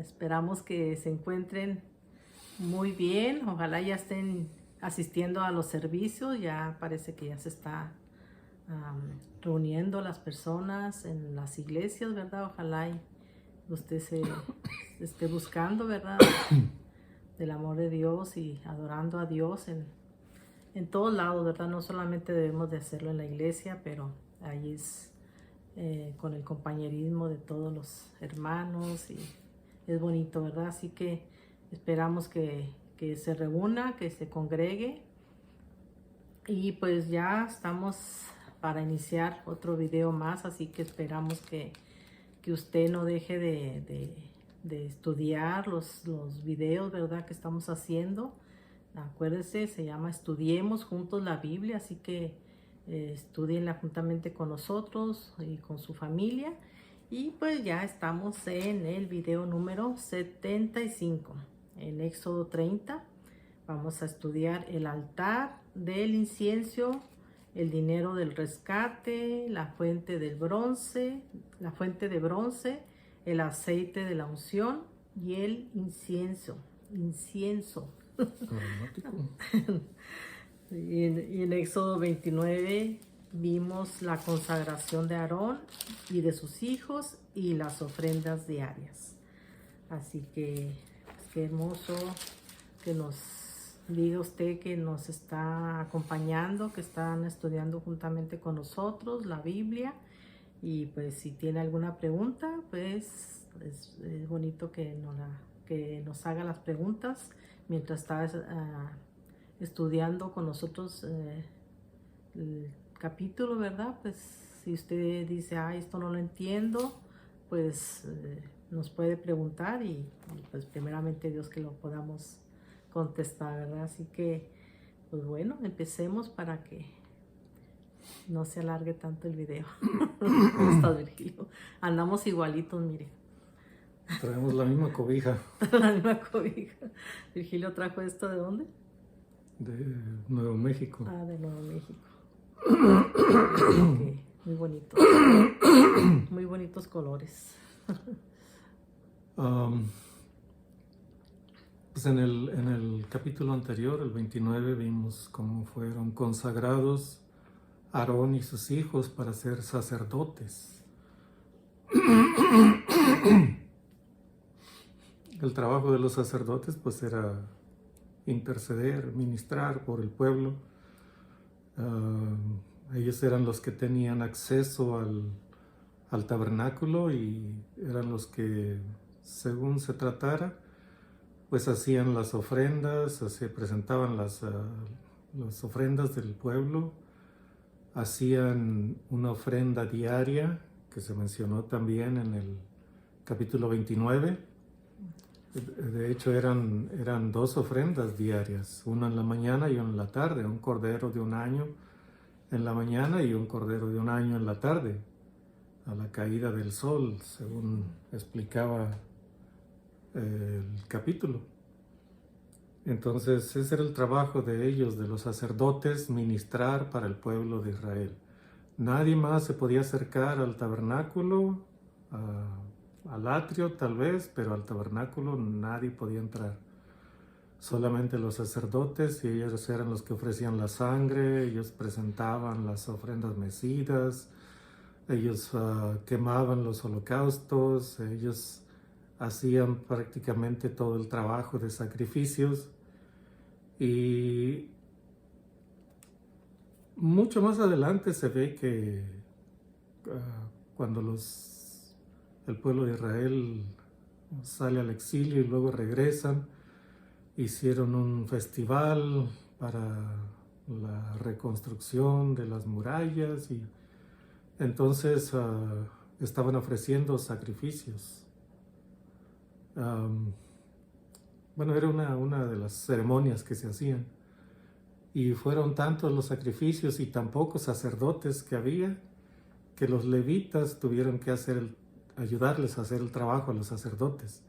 Esperamos que se encuentren muy bien. Ojalá ya estén asistiendo a los servicios. Ya parece que ya se está reuniendo las personas en las iglesias, ¿verdad? Ojalá y usted se esté buscando, ¿verdad? Del amor de Dios y adorando a Dios en todos lados, ¿verdad? No solamente debemos de hacerlo en la iglesia, pero ahí es con el compañerismo de todos los hermanos y es bonito, ¿verdad? Así que esperamos que se reúna, que se congregue y pues ya estamos para iniciar otro video más, así que esperamos que usted no deje de estudiar los videos, ¿verdad? Que estamos haciendo. Acuérdese, se llama Estudiemos Juntos la Biblia, así que estudienla juntamente con nosotros y con su familia. Y pues ya estamos en el video número 75, en Éxodo 30. Vamos a estudiar el altar del incienso, el dinero del rescate, la fuente de bronce, el aceite de la unción y el incienso. Y en Éxodo 29 vimos la consagración de Aarón y de sus hijos y las ofrendas diarias. Así que pues, qué hermoso que nos diga usted que nos está acompañando, que están estudiando juntamente con nosotros la Biblia. Y pues si tiene alguna pregunta, pues es bonito que nos haga las preguntas mientras está estudiando con nosotros el capítulo, ¿verdad? Pues si usted dice, esto no lo entiendo, pues nos puede preguntar y pues primeramente Dios que lo podamos contestar, ¿verdad? Así que, pues bueno, empecemos para que no se alargue tanto el video. ¿Cómo estás, Virgilio? Andamos igualitos, mire. Traemos la misma cobija. La misma cobija. Virgilio trajo esto ¿de dónde? De Nuevo México. De Nuevo México. Okay. Muy bonito. Muy bonitos colores. Pues en el capítulo anterior, el 29, vimos cómo fueron consagrados Aarón y sus hijos para ser sacerdotes. El trabajo de los sacerdotes pues era interceder, ministrar por el pueblo. Ellos eran los que tenían acceso al tabernáculo y eran los que, según se tratara, pues hacían las ofrendas, se presentaban las ofrendas del pueblo, hacían una ofrenda diaria que se mencionó también en el capítulo 29. De hecho eran dos ofrendas diarias, una en la mañana y una en la tarde, un cordero de un año en la mañana y un cordero de un año en la tarde, a la caída del sol, según explicaba el capítulo. Entonces ese era el trabajo de ellos, de los sacerdotes, ministrar para el pueblo de Israel. Nadie más se podía acercar al tabernáculo, al atrio tal vez, pero al tabernáculo nadie podía entrar. Solamente los sacerdotes, y ellos eran los que ofrecían la sangre, ellos presentaban las ofrendas mecidas, ellos quemaban los holocaustos, ellos hacían prácticamente todo el trabajo de sacrificios. Y mucho más adelante se ve que cuando el pueblo de Israel sale al exilio y luego regresan, hicieron un festival para la reconstrucción de las murallas y entonces estaban ofreciendo sacrificios. Bueno, era una de las ceremonias que se hacían y fueron tantos los sacrificios y tan pocos sacerdotes que había que los levitas tuvieron que ayudarles a hacer el trabajo a los sacerdotes.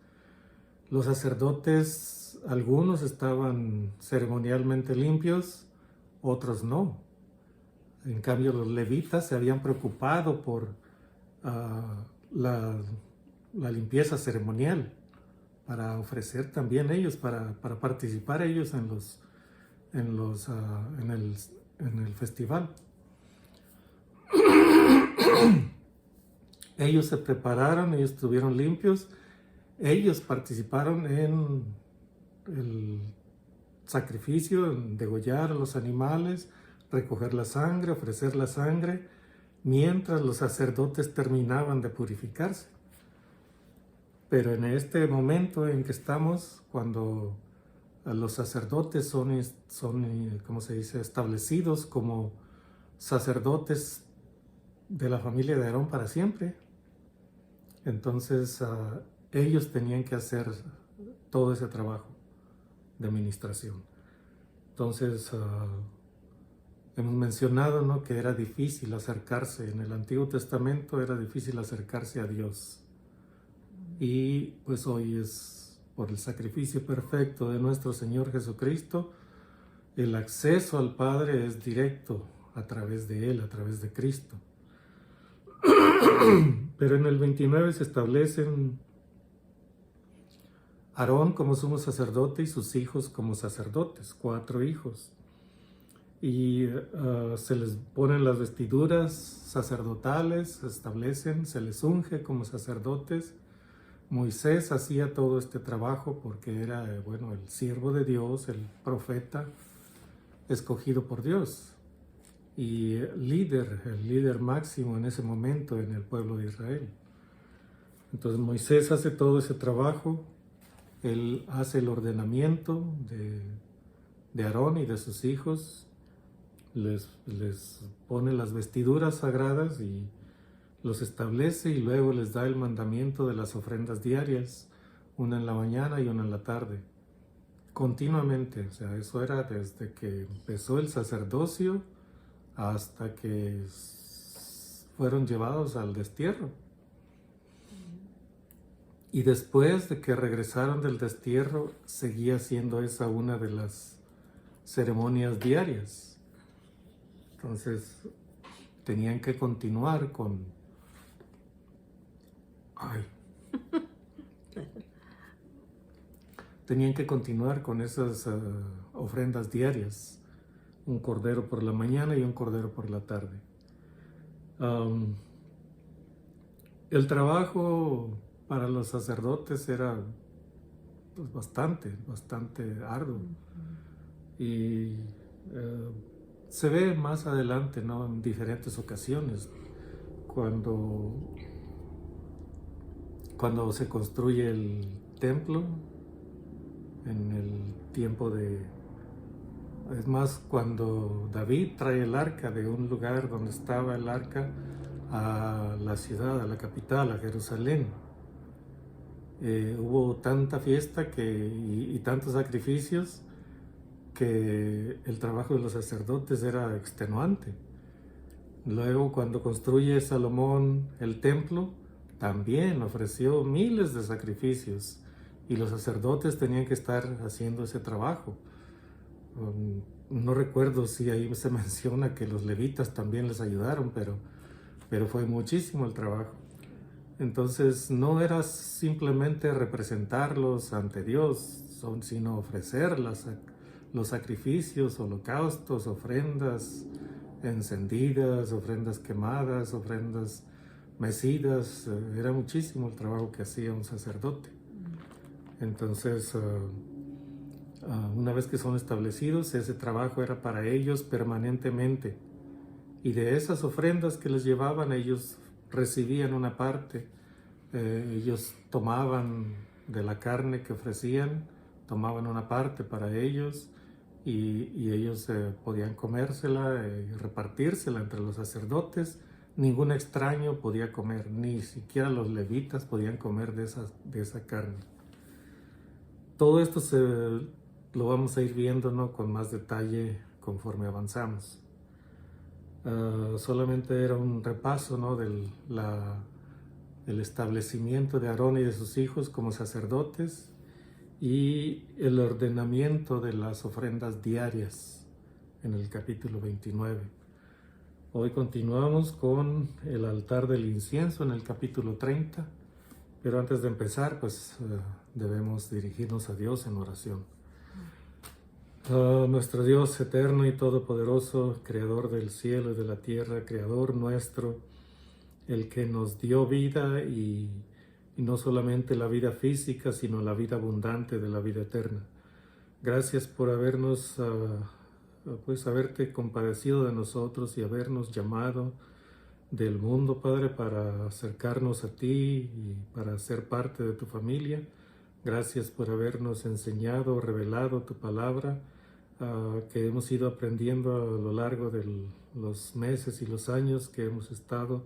Los sacerdotes, algunos estaban ceremonialmente limpios, otros no. En cambio, los levitas se habían preocupado por la limpieza ceremonial. ofrecer también ellos, para participar ellos en el festival. Ellos se prepararon, ellos estuvieron limpios, ellos participaron en el sacrificio, en degollar a los animales, recoger la sangre, ofrecer la sangre, mientras los sacerdotes terminaban de purificarse. Pero en este momento en que estamos, cuando los sacerdotes son ¿cómo se dice?, establecidos como sacerdotes de la familia de Aarón para siempre, entonces ellos tenían que hacer todo ese trabajo de administración. Entonces hemos mencionado, ¿no?, que era difícil acercarse, en el Antiguo Testamento era difícil acercarse a Dios. Y pues hoy es, por el sacrificio perfecto de nuestro Señor Jesucristo, el acceso al Padre es directo a través de Él, a través de Cristo. Pero en el 29 se establecen Aarón como sumo sacerdote y sus hijos como sacerdotes, 4 hijos. Y se les ponen las vestiduras sacerdotales, se establecen, se les unge como sacerdotes. Moisés hacía todo este trabajo porque era, el siervo de Dios, el profeta escogido por Dios y el líder máximo en ese momento en el pueblo de Israel. Entonces Moisés hace todo ese trabajo, él hace el ordenamiento de Aarón y de sus hijos, les pone las vestiduras sagradas y los establece, y luego les da el mandamiento de las ofrendas diarias, una en la mañana y una en la tarde, continuamente. O sea, eso era desde que empezó el sacerdocio hasta que fueron llevados al destierro. Y después de que regresaron del destierro, seguía siendo esa una de las ceremonias diarias. Entonces, tenían que continuar con... Tenían que continuar con esas ofrendas diarias, un cordero por la mañana y un cordero por la tarde. El trabajo para los sacerdotes era pues, bastante arduo. Y se ve más adelante, ¿no?, en diferentes ocasiones, cuando se construye el templo, en el tiempo es más, cuando David trae el arca de un lugar donde estaba el arca a la ciudad, a la capital, a Jerusalén, hubo tanta fiesta y tantos sacrificios que el trabajo de los sacerdotes era extenuante. Luego, cuando construye Salomón el templo, también ofreció miles de sacrificios y los sacerdotes tenían que estar haciendo ese trabajo. No recuerdo si ahí se menciona que los levitas también les ayudaron, pero fue muchísimo el trabajo. Entonces no era simplemente representarlos ante Dios, sino ofrecer los sacrificios, holocaustos, ofrendas encendidas, ofrendas quemadas, ofrendas mecidas. Era muchísimo el trabajo que hacía un sacerdote. Entonces, una vez que son establecidos, ese trabajo era para ellos permanentemente. Y de esas ofrendas que les llevaban, ellos recibían una parte. Ellos tomaban de la carne que ofrecían, tomaban una parte para ellos, y ellos podían comérsela y repartírsela entre los sacerdotes. Ningún extraño podía comer, ni siquiera los levitas podían comer de esa carne. Todo esto lo vamos a ir viendo, ¿no?, con más detalle conforme avanzamos. Solamente era un repaso, ¿no?, del establecimiento de Aarón y de sus hijos como sacerdotes y el ordenamiento de las ofrendas diarias en el capítulo 29. Hoy continuamos con el altar del incienso en el capítulo 30, pero antes de empezar, pues debemos dirigirnos a Dios en oración. Nuestro Dios eterno y todopoderoso, creador del cielo y de la tierra, creador nuestro, el que nos dio vida y no solamente la vida física, sino la vida abundante de la vida eterna. Gracias por habernos, pues haberte compadecido de nosotros y habernos llamado del mundo, Padre, para acercarnos a ti y para ser parte de tu familia. Gracias por habernos enseñado, revelado tu palabra, que hemos ido aprendiendo a lo largo de los meses y los años que hemos estado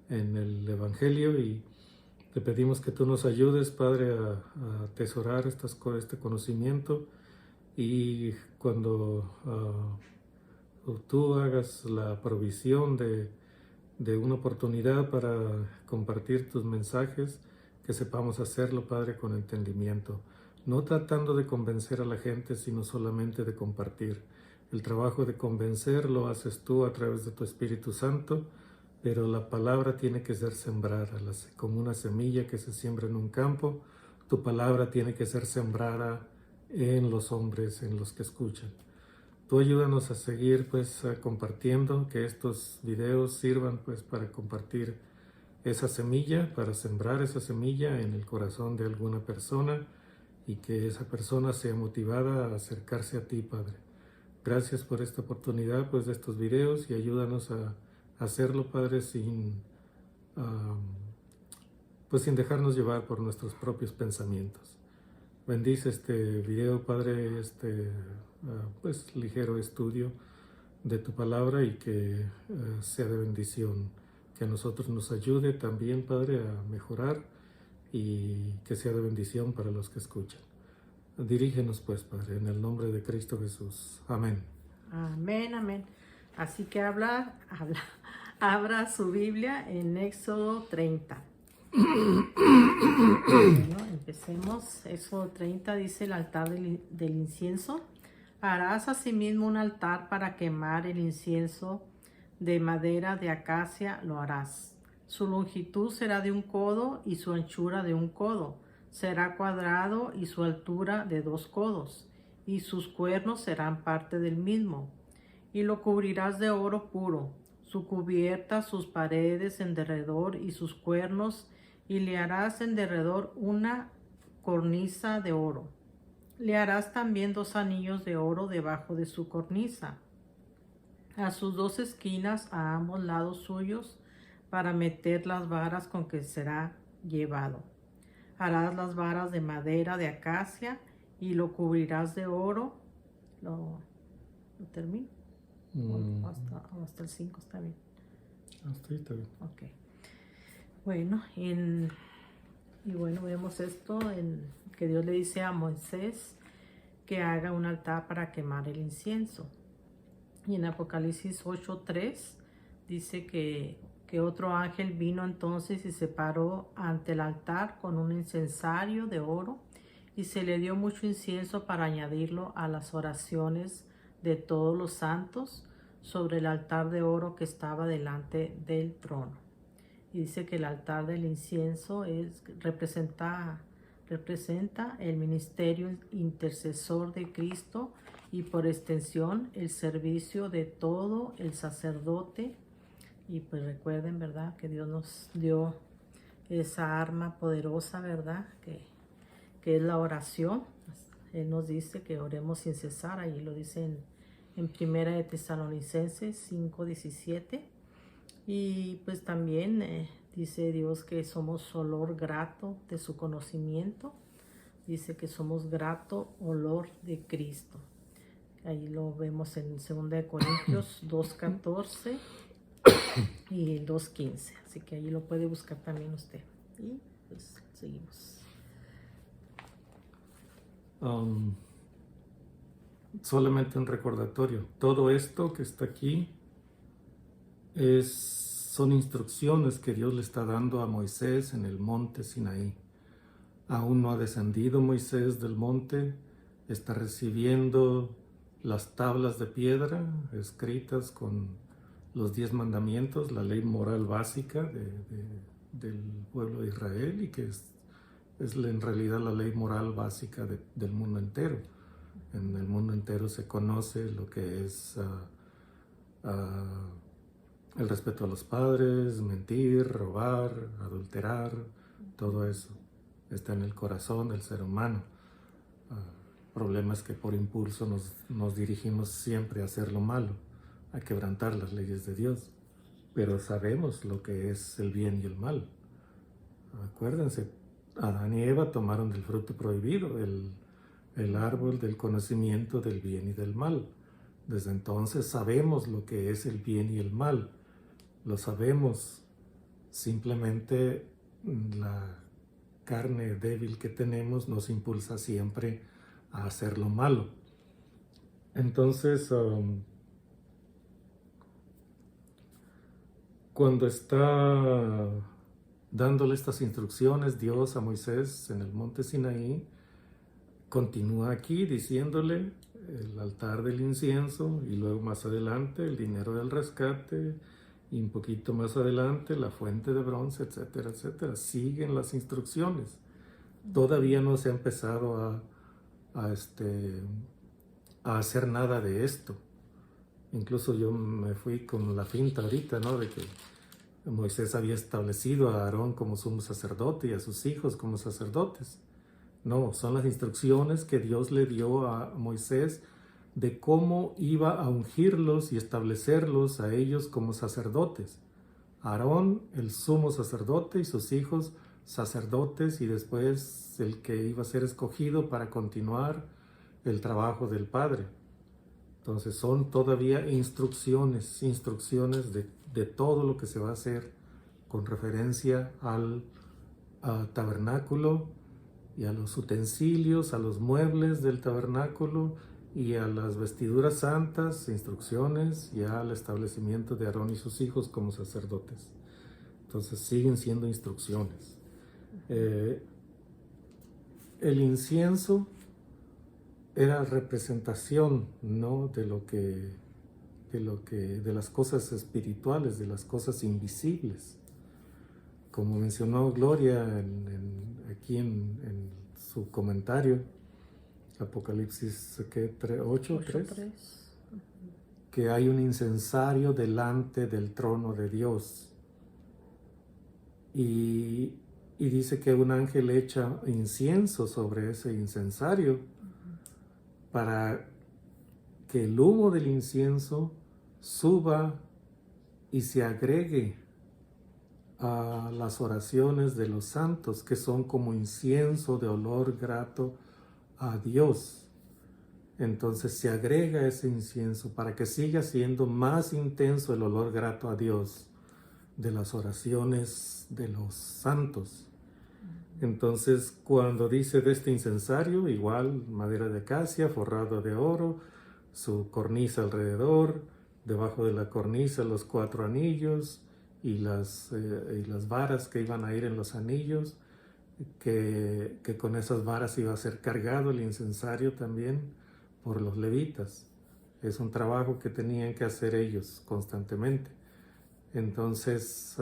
en el Evangelio, y te pedimos que tú nos ayudes, Padre, a atesorar este conocimiento, y cuando tú hagas la provisión de una oportunidad para compartir tus mensajes, que sepamos hacerlo, Padre, con entendimiento, no tratando de convencer a la gente, sino solamente de compartir. El trabajo de convencer lo haces tú a través de tu Espíritu Santo, pero la palabra tiene que ser sembrada, como una semilla que se siembra en un campo. Tu palabra tiene que ser sembrada en los hombres, en los que escuchan. Tú ayúdanos a seguir pues compartiendo, que estos videos sirvan pues para compartir esa semilla, para sembrar esa semilla en el corazón de alguna persona, y que esa persona sea motivada a acercarse a ti, Padre. Gracias por esta oportunidad pues de estos videos, y ayúdanos a hacerlo, Padre, sin dejarnos llevar por nuestros propios pensamientos. Bendice este video, Padre, pues ligero estudio de tu palabra, y que sea de bendición, que a nosotros nos ayude también, Padre, a mejorar, y que sea de bendición para los que escuchan. Dirígenos pues, Padre, en el nombre de Cristo Jesús. Amén. Amén, amén. Así que abra su Biblia en Éxodo 30. Bueno, empecemos. Éxodo 30 dice: el altar del incienso. Harás asimismo un altar para quemar el incienso de madera de acacia lo harás. Su longitud será de 1 codo y su anchura de 1 codo. Será cuadrado y su altura de 2 codos, y sus cuernos serán parte del mismo. Y lo cubrirás de oro puro, su cubierta, sus paredes en derredor y sus cuernos, y le harás en derredor una cornisa de oro. Le harás también 2 anillos de oro debajo de su cornisa, a sus 2 esquinas a ambos lados suyos, para meter las varas con que será llevado. Harás las varas de madera de acacia y lo cubrirás de oro. ¿Lo termino? Hasta el 5 está bien. Hasta ahí está bien. Ok. Bueno, y bueno, vemos esto que Dios le dice a Moisés que haga un altar para quemar el incienso. Y en Apocalipsis 8:3 dice que otro ángel vino entonces y se paró ante el altar con un incensario de oro, y se le dio mucho incienso para añadirlo a las oraciones de todos los santos sobre el altar de oro que estaba delante del trono. Y dice que el altar del incienso representa el ministerio intercesor de Cristo, y por extensión el servicio de todo el sacerdote. Y pues recuerden, ¿verdad?, que Dios nos dio esa arma poderosa, ¿verdad?, que es la oración. Él nos dice que oremos sin cesar. Ahí lo dice en Primera de Tesalonicenses 5:17. Y pues también dice Dios que somos olor grato de su conocimiento. Dice que somos grato olor de Cristo. Ahí lo vemos en 2 de Corintios 2:14 y 2:15. Así que ahí lo puede buscar también usted. Y pues seguimos. Solamente un recordatorio. Todo esto que está aquí son instrucciones que Dios le está dando a Moisés en el monte Sinaí. Aún no ha descendido Moisés del monte, está recibiendo las tablas de piedra escritas con los 10 mandamientos, la ley moral básica del pueblo de Israel, y que es en realidad la ley moral básica del mundo entero. En el mundo entero se conoce lo que es el respeto a los padres, mentir, robar, adulterar, todo eso está en el corazón del ser humano. El problema es que por impulso nos dirigimos siempre a hacer lo malo, a quebrantar las leyes de Dios, pero sabemos lo que es el bien y el mal. Acuérdense, Adán y Eva tomaron del fruto prohibido, el árbol del conocimiento del bien y del mal. Desde entonces sabemos lo que es el bien y el mal. Lo sabemos, simplemente la carne débil que tenemos nos impulsa siempre a hacer lo malo. Entonces, cuando está dándole estas instrucciones Dios a Moisés en el monte Sinaí, continúa aquí diciéndole el altar del incienso y luego más adelante el dinero del rescate y un poquito más adelante la fuente de bronce, etcétera, etcétera. Siguen las instrucciones. Todavía no se ha empezado a hacer nada de esto. Incluso yo me fui con la finta ahorita, ¿no? De que Moisés había establecido a Aarón como sumo sacerdote y a sus hijos como sacerdotes. No, son las instrucciones que Dios le dio a Moisés de cómo iba a ungirlos y establecerlos a ellos como sacerdotes. Aarón, el sumo sacerdote, y sus hijos sacerdotes, y después el que iba a ser escogido para continuar el trabajo del Padre. Entonces son todavía instrucciones de todo lo que se va a hacer con referencia al tabernáculo y a los utensilios, a los muebles del tabernáculo y a las vestiduras santas, instrucciones y al establecimiento de Aarón y sus hijos como sacerdotes. Entonces siguen siendo instrucciones. El incienso era representación, ¿no? de las cosas espirituales, de las cosas invisibles. Como mencionó Gloria aquí en su comentario, Apocalipsis 8:3, que hay un incensario delante del trono de Dios. Y dice que un ángel echa incienso sobre ese incensario para que el humo del incienso suba y se agregue a las oraciones de los santos, que son como incienso de olor grato a Dios. Entonces se agrega ese incienso para que siga siendo más intenso el olor grato a Dios de las oraciones de los santos. Entonces, cuando dice de este incensario, igual madera de acacia, forrado de oro, su cornisa alrededor, debajo de la cornisa los 4 anillos y las varas que iban a ir en los anillos, que con esas varas iba a ser cargado el incensario también por los levitas. Es un trabajo que tenían que hacer ellos constantemente. Entonces,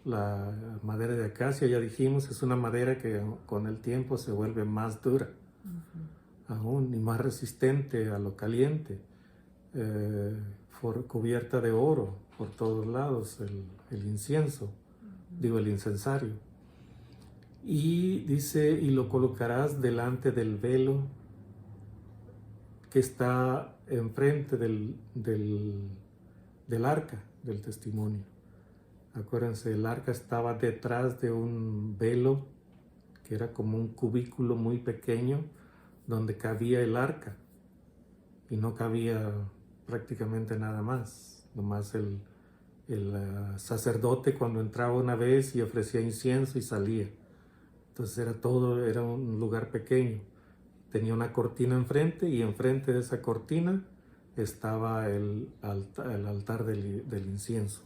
la madera de acacia, ya dijimos, es una madera que con el tiempo se vuelve más dura, aún, y más resistente a lo caliente, cubierta de oro por todos lados, el incienso, el incensario. Y dice, y lo colocarás delante del velo que está enfrente del arca del testimonio. Acuérdense, el arca estaba detrás de un velo que era como un cubículo muy pequeño donde cabía el arca y no cabía prácticamente nada más, nomás el sacerdote cuando entraba una vez y ofrecía incienso y salía. Entonces era un lugar pequeño. Tenía una cortina enfrente y enfrente de esa cortina estaba el altar del incienso.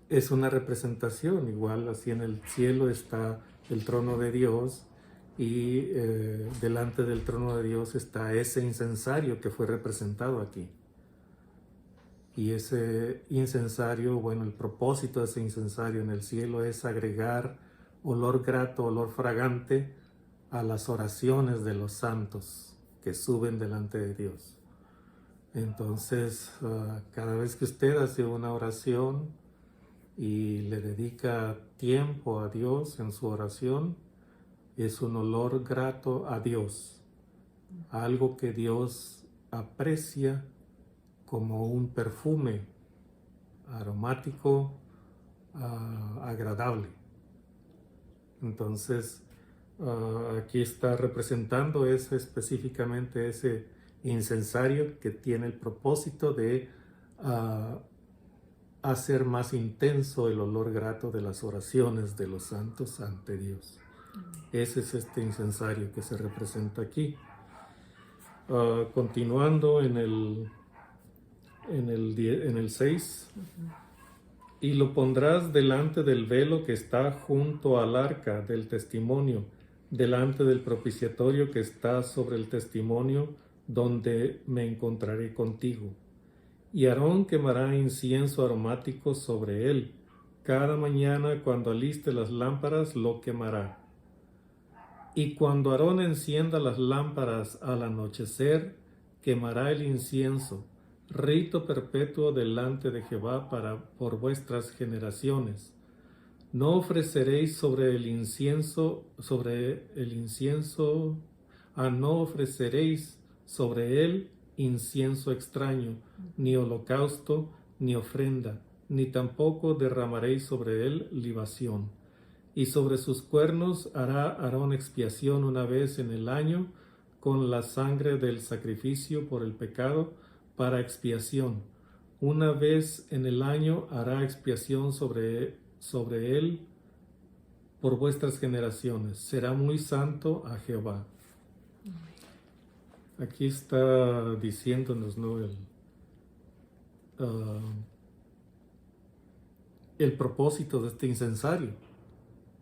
Es una representación, igual así en el cielo está el trono de Dios y delante del trono de Dios está ese incensario que fue representado aquí. Y ese incensario, bueno, el propósito de ese incensario en el cielo es agregar olor grato, olor fragante a las oraciones de los santos que suben delante de Dios. Entonces, cada vez que usted hace una oración y le dedica tiempo a Dios en su oración, es un olor grato a Dios, algo que Dios aprecia como un perfume aromático, agradable. Entonces, aquí está representando específicamente ese incensario que tiene el propósito de hacer más intenso el olor grato de las oraciones de los santos ante Dios. Ese es este incensario que se representa aquí. Continuando en el 6. Y lo pondrás delante del velo que está junto al arca del testimonio, delante del propiciatorio que está sobre el testimonio, donde me encontraré contigo. Y Aarón quemará incienso aromático sobre él. Cada mañana cuando aliste las lámparas lo quemará. Y cuando Aarón encienda las lámparas al anochecer, quemará el incienso, rito perpetuo delante de Jehová por vuestras generaciones. No ofreceréis no ofreceréis sobre él incienso extraño, ni holocausto, ni ofrenda, ni tampoco derramaréis sobre él libación. Y sobre sus cuernos hará Aarón expiación una vez en el año con la sangre del sacrificio por el pecado para expiación. Una vez en el año hará expiación sobre él por vuestras generaciones. Será muy santo a Jehová. Aquí está diciéndonos, ¿no?, el propósito de este incensario.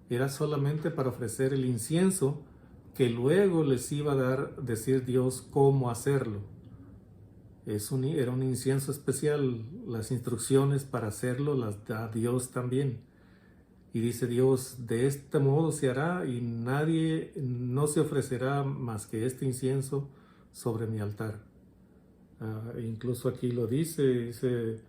Era solamente para ofrecer el incienso que luego les iba a decir Dios cómo hacerlo. Era un incienso especial. Las instrucciones para hacerlo las da Dios también. Y dice Dios, de este modo se hará y no se ofrecerá más que este incienso sobre mi altar. Incluso aquí lo dice,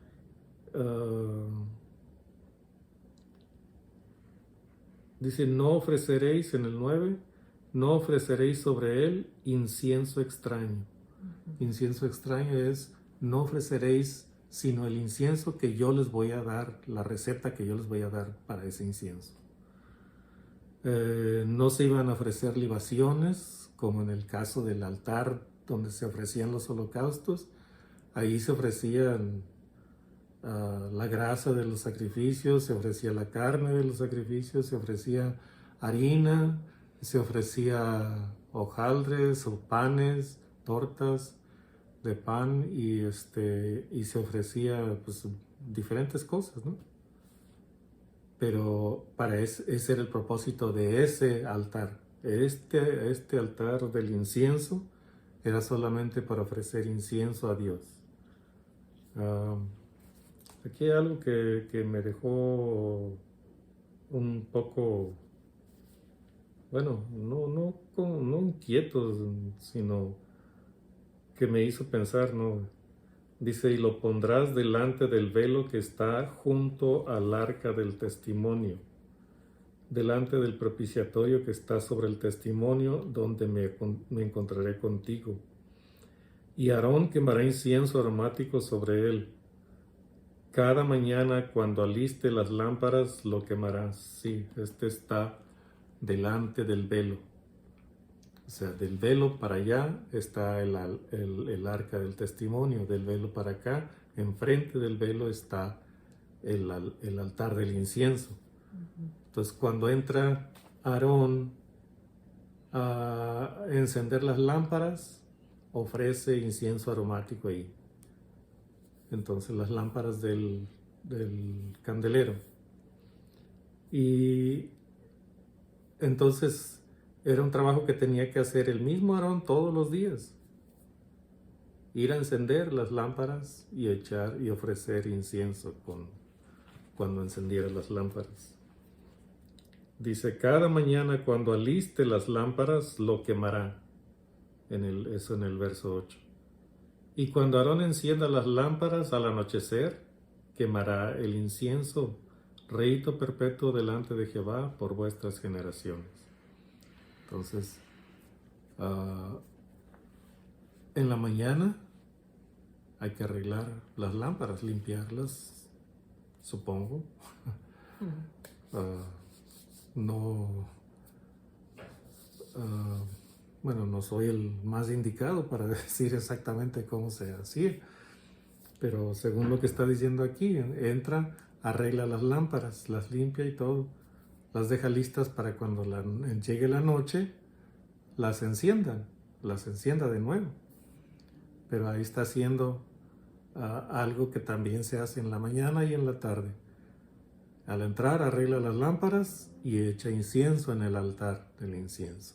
no ofreceréis en el 9, no ofreceréis sobre él incienso extraño. Incienso extraño es, no ofreceréis sino el incienso que yo les voy a dar, la receta que yo les voy a dar para ese incienso. No se iban a ofrecer libaciones, como en el caso del altar donde se ofrecían los holocaustos. Ahí se ofrecían la grasa de los sacrificios, se ofrecía la carne de los sacrificios, se ofrecía harina, se ofrecía hojaldres o panes, tortas de pan y se ofrecía pues diferentes cosas, ¿no? Pero ese era el propósito de ese altar. Este altar del incienso era solamente para ofrecer incienso a Dios. Aquí hay algo que me dejó un poco, bueno, no inquieto, sino que me hizo pensar, ¿no? Dice, y lo pondrás delante del velo que está junto al arca del testimonio, delante del propiciatorio que está sobre el testimonio, donde me encontraré contigo. Y Aarón quemará incienso aromático sobre él. Cada mañana cuando aliste las lámparas lo quemarás. Sí, está delante del velo. O sea, del velo para allá está el arca del testimonio. Del velo para acá, enfrente del velo está el altar del incienso. Entonces, cuando entra Aarón a encender las lámparas, ofrece incienso aromático ahí. Entonces, las lámparas del candelero. Y entonces era un trabajo que tenía que hacer el mismo Aarón todos los días. ir a encender las lámparas y echar y ofrecer incienso cuando encendiera las lámparas. Dice, cada mañana cuando aliste las lámparas lo quemará. Eso en el verso 8. Y cuando Aarón encienda las lámparas al anochecer, quemará el incienso, rito perpetuo delante de Jehová por vuestras generaciones. Entonces, en la mañana hay que arreglar las lámparas, limpiarlas, supongo. No, bueno, no soy el más indicado para decir exactamente cómo se hacía, pero según lo que está diciendo aquí, entra, arregla las lámparas, las limpia y todo, las deja listas para cuando llegue la noche, las encienda de nuevo. Pero ahí está haciendo algo que también se hace en la mañana y en la tarde. Al entrar, arregla las lámparas y echa incienso en el altar del incienso.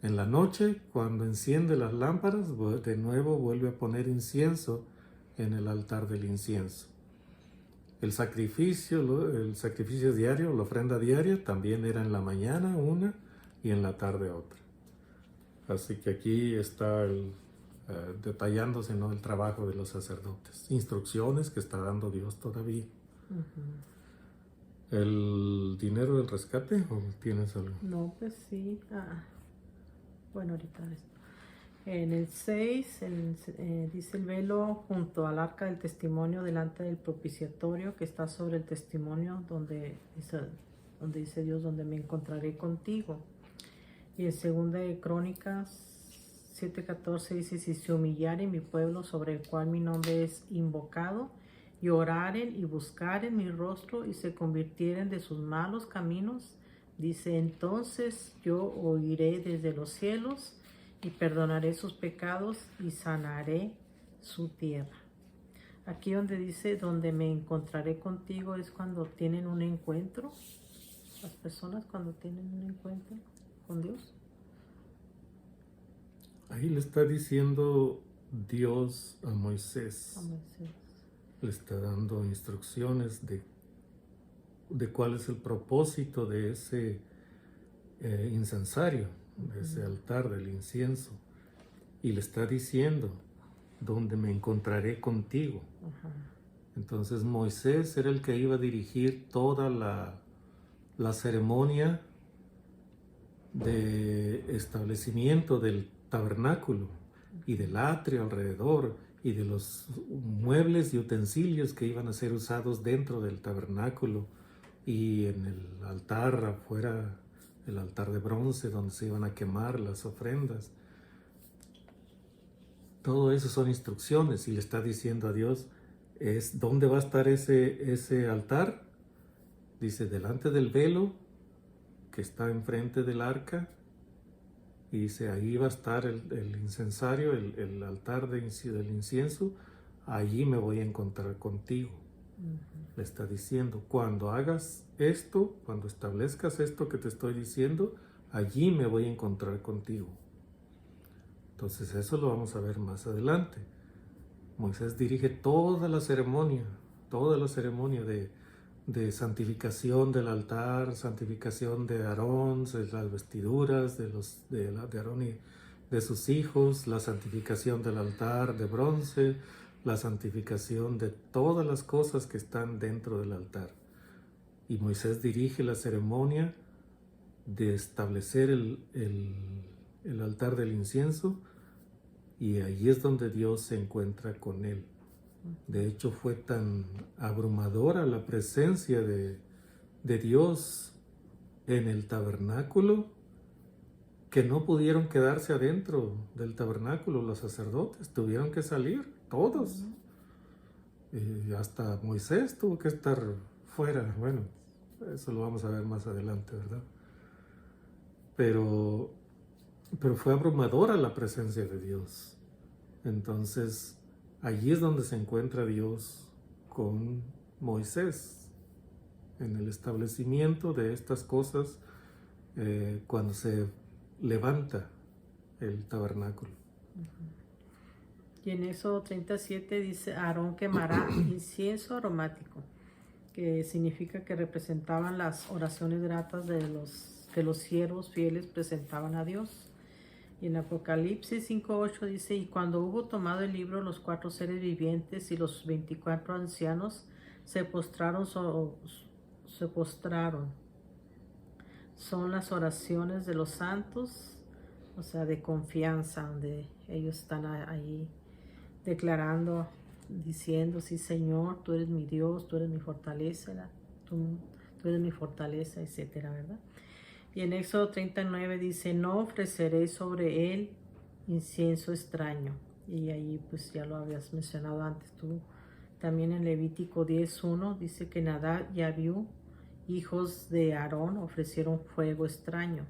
En la noche, cuando enciende las lámparas, de nuevo vuelve a poner incienso en el altar del incienso. El sacrificio diario, la ofrenda diaria, también era en la mañana una y en la tarde otra. Así que aquí está detallándose, ¿no?, el trabajo de los sacerdotes. Instrucciones que está dando Dios todavía. ¿El dinero del rescate o tienes algo? No, pues sí. Bueno, ahorita esto. En el 6 dice el velo junto al arca del testimonio delante del propiciatorio que está sobre el testimonio donde dice Dios, donde me encontraré contigo. Y en 2 de Crónicas 7:14 dice, si se humillare mi pueblo sobre el cual mi nombre es invocado, y oraren y buscaren mi rostro y se convirtieren de sus malos caminos, dice, entonces yo oiré desde los cielos y perdonaré sus pecados y sanaré su tierra. Aquí donde dice, donde me encontraré contigo, es cuando tienen un encuentro, las personas cuando tienen un encuentro con Dios. Ahí le está diciendo Dios a Moisés. Le está dando instrucciones de cuál es el propósito de ese incensario, de ese altar del incienso. Y le está diciendo, donde me encontraré contigo. Entonces Moisés era el que iba a dirigir toda la ceremonia de establecimiento del tabernáculo y del atrio alrededor y de los muebles y utensilios que iban a ser usados dentro del tabernáculo y en el altar afuera, el altar de bronce donde se iban a quemar las ofrendas. Todo eso son instrucciones y le está diciendo a Dios, ¿dónde va a estar ese altar? Dice, delante del velo que está enfrente del arca, y dice, ahí va a estar el incensario, el altar del incienso, allí me voy a encontrar contigo. Le está diciendo, cuando hagas esto, cuando establezcas esto que te estoy diciendo, allí me voy a encontrar contigo. Entonces eso lo vamos a ver más adelante. Moisés dirige toda la ceremonia de santificación del altar, santificación de Aarón, de las vestiduras de Aarón y de sus hijos, la santificación del altar de bronce, la santificación de todas las cosas que están dentro del altar. Y Moisés dirige la ceremonia de establecer el altar del incienso, y ahí es donde Dios se encuentra con él. De hecho, fue tan abrumadora la presencia de Dios en el tabernáculo que no pudieron quedarse adentro del tabernáculo. Los sacerdotes tuvieron que salir, todos. Y hasta Moisés tuvo que estar fuera. Bueno, eso lo vamos a ver más adelante, ¿verdad? Pero fue abrumadora la presencia de Dios. Entonces, allí es donde se encuentra Dios con Moisés, en el establecimiento de estas cosas, cuando se levanta el tabernáculo. Y en Éxodo 37 dice, Aarón quemará incienso aromático, que significa que representaban las oraciones gratas que los siervos fieles presentaban a Dios. Y en Apocalipsis 5:8 dice, y cuando hubo tomado el libro, los 4 seres vivientes y los 24 ancianos se postraron. Son las oraciones de los santos, o sea, de confianza, donde ellos están ahí declarando, diciendo, sí Señor, tú eres mi Dios, tú eres mi fortaleza, tú eres mi fortaleza, etcétera, ¿verdad? Y en Éxodo 39 dice, no ofreceréis sobre él incienso extraño. Y ahí pues ya lo habías mencionado antes tú. También en Levítico 10:1 dice que Nadab y Abiú, hijos de Aarón, ofrecieron fuego extraño.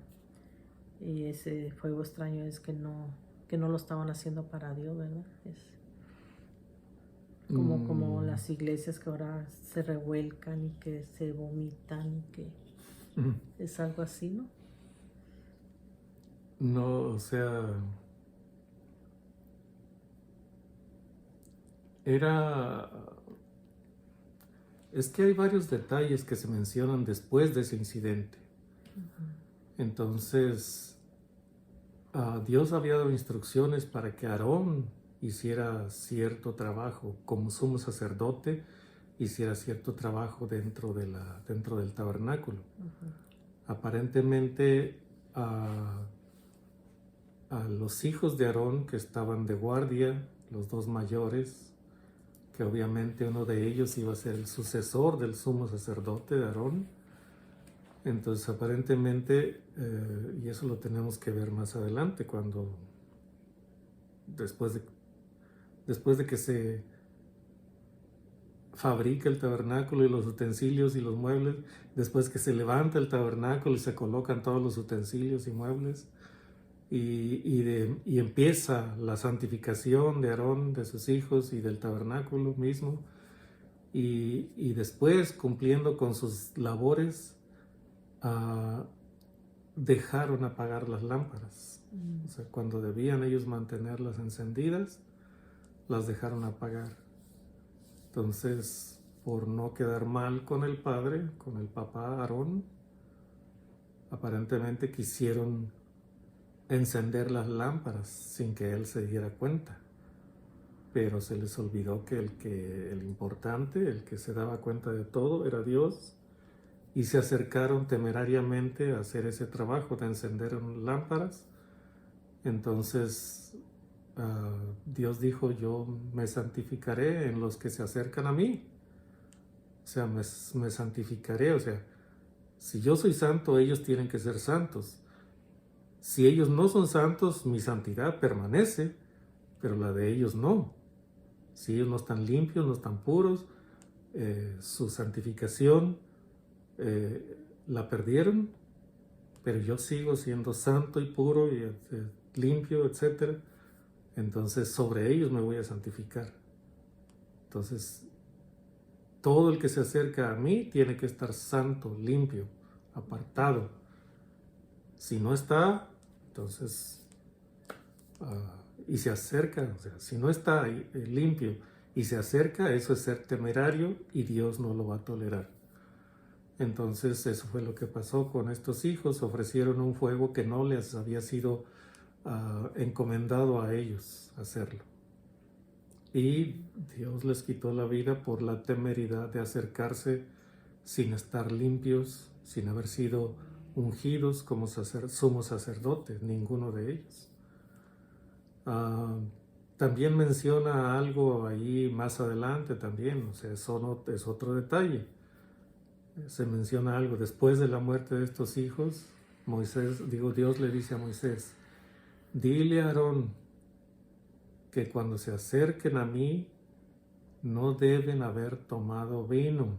Y ese fuego extraño es que no lo estaban haciendo para Dios, ¿verdad? Es como las iglesias que ahora se revuelcan y que se vomitan y que es algo así, ¿no? No, o sea, es que hay varios detalles que se mencionan después de ese incidente. Entonces, Dios había dado instrucciones para que Aarón hiciera cierto trabajo como sumo sacerdote, hiciera cierto trabajo dentro del tabernáculo. Aparentemente a los hijos de Aarón que estaban de guardia, los 2 mayores, que obviamente uno de ellos iba a ser el sucesor del sumo sacerdote de Aarón. Entonces aparentemente, y eso lo tenemos que ver más adelante, cuando después de que se fabrica el tabernáculo y los utensilios y los muebles, después que se levanta el tabernáculo y se colocan todos los utensilios y muebles, y empieza la santificación de Aarón, de sus hijos y del tabernáculo mismo, y después, cumpliendo con sus labores, dejaron apagar las lámparas. O sea, cuando debían ellos mantenerlas encendidas, las dejaron apagar. Entonces, por no quedar mal con el padre, con el papá Aarón, aparentemente quisieron encender las lámparas sin que él se diera cuenta. Pero se les olvidó que el importante, el que se daba cuenta de todo, era Dios, y se acercaron temerariamente a hacer ese trabajo de encender lámparas. Entonces Dios dijo, yo me santificaré en los que se acercan a mí. O sea, me santificaré. O sea, si yo soy santo, ellos tienen que ser santos. Si ellos no son santos, mi santidad permanece, pero la de ellos no. Si ellos no están limpios, no están puros, su santificación la perdieron, pero yo sigo siendo santo y puro y limpio, etc. Entonces sobre ellos me voy a santificar. Entonces todo el que se acerca a mí tiene que estar santo, limpio, apartado. Si no está, entonces y se acerca, o sea, si no está limpio y se acerca, eso es ser temerario y Dios no lo va a tolerar. Entonces eso fue lo que pasó con estos hijos. Ofrecieron un fuego que no les había sido encomendado a ellos hacerlo. Y Dios les quitó la vida por la temeridad de acercarse sin estar limpios, sin haber sido ungidos como sumos sacerdotes, ninguno de ellos. También menciona algo ahí más adelante también, o sea, eso es otro detalle. Se menciona algo después de la muerte de estos hijos. Dios le dice a Moisés, dile a Aarón que cuando se acerquen a mí no deben haber tomado vino.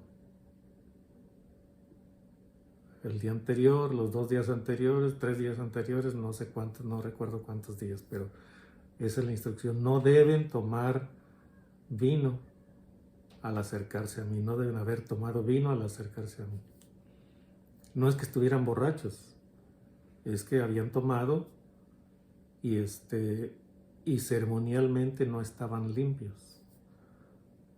El día anterior, los 2 días anteriores, 3 días anteriores, no sé cuántos, no recuerdo cuántos días, pero esa es la instrucción. No deben tomar vino al acercarse a mí. No deben haber tomado vino al acercarse a mí. No es que estuvieran borrachos, es que habían tomado y y ceremonialmente no estaban limpios.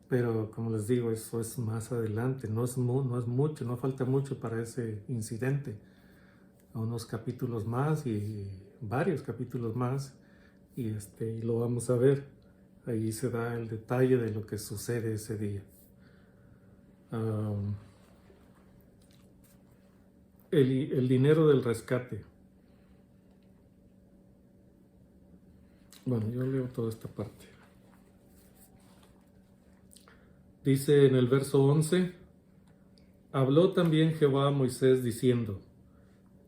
Pero como les digo, eso es más adelante, no es mucho, no falta mucho para ese incidente. Unos capítulos más y varios capítulos más, y lo vamos a ver. Ahí se da el detalle de lo que sucede ese día. El dinero del rescate. Bueno, yo leo toda esta parte. Dice en el verso 11, habló también Jehová a Moisés diciendo,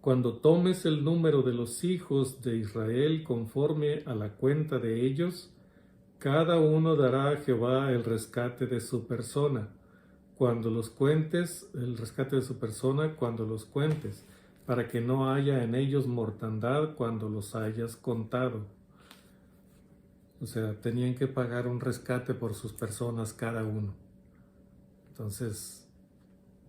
cuando tomes el número de los hijos de Israel conforme a la cuenta de ellos, cada uno dará a Jehová el rescate de su persona. Cuando los cuentes, el rescate de su persona, cuando los cuentes, para que no haya en ellos mortandad cuando los hayas contado. O sea, tenían que pagar un rescate por sus personas cada uno. Entonces,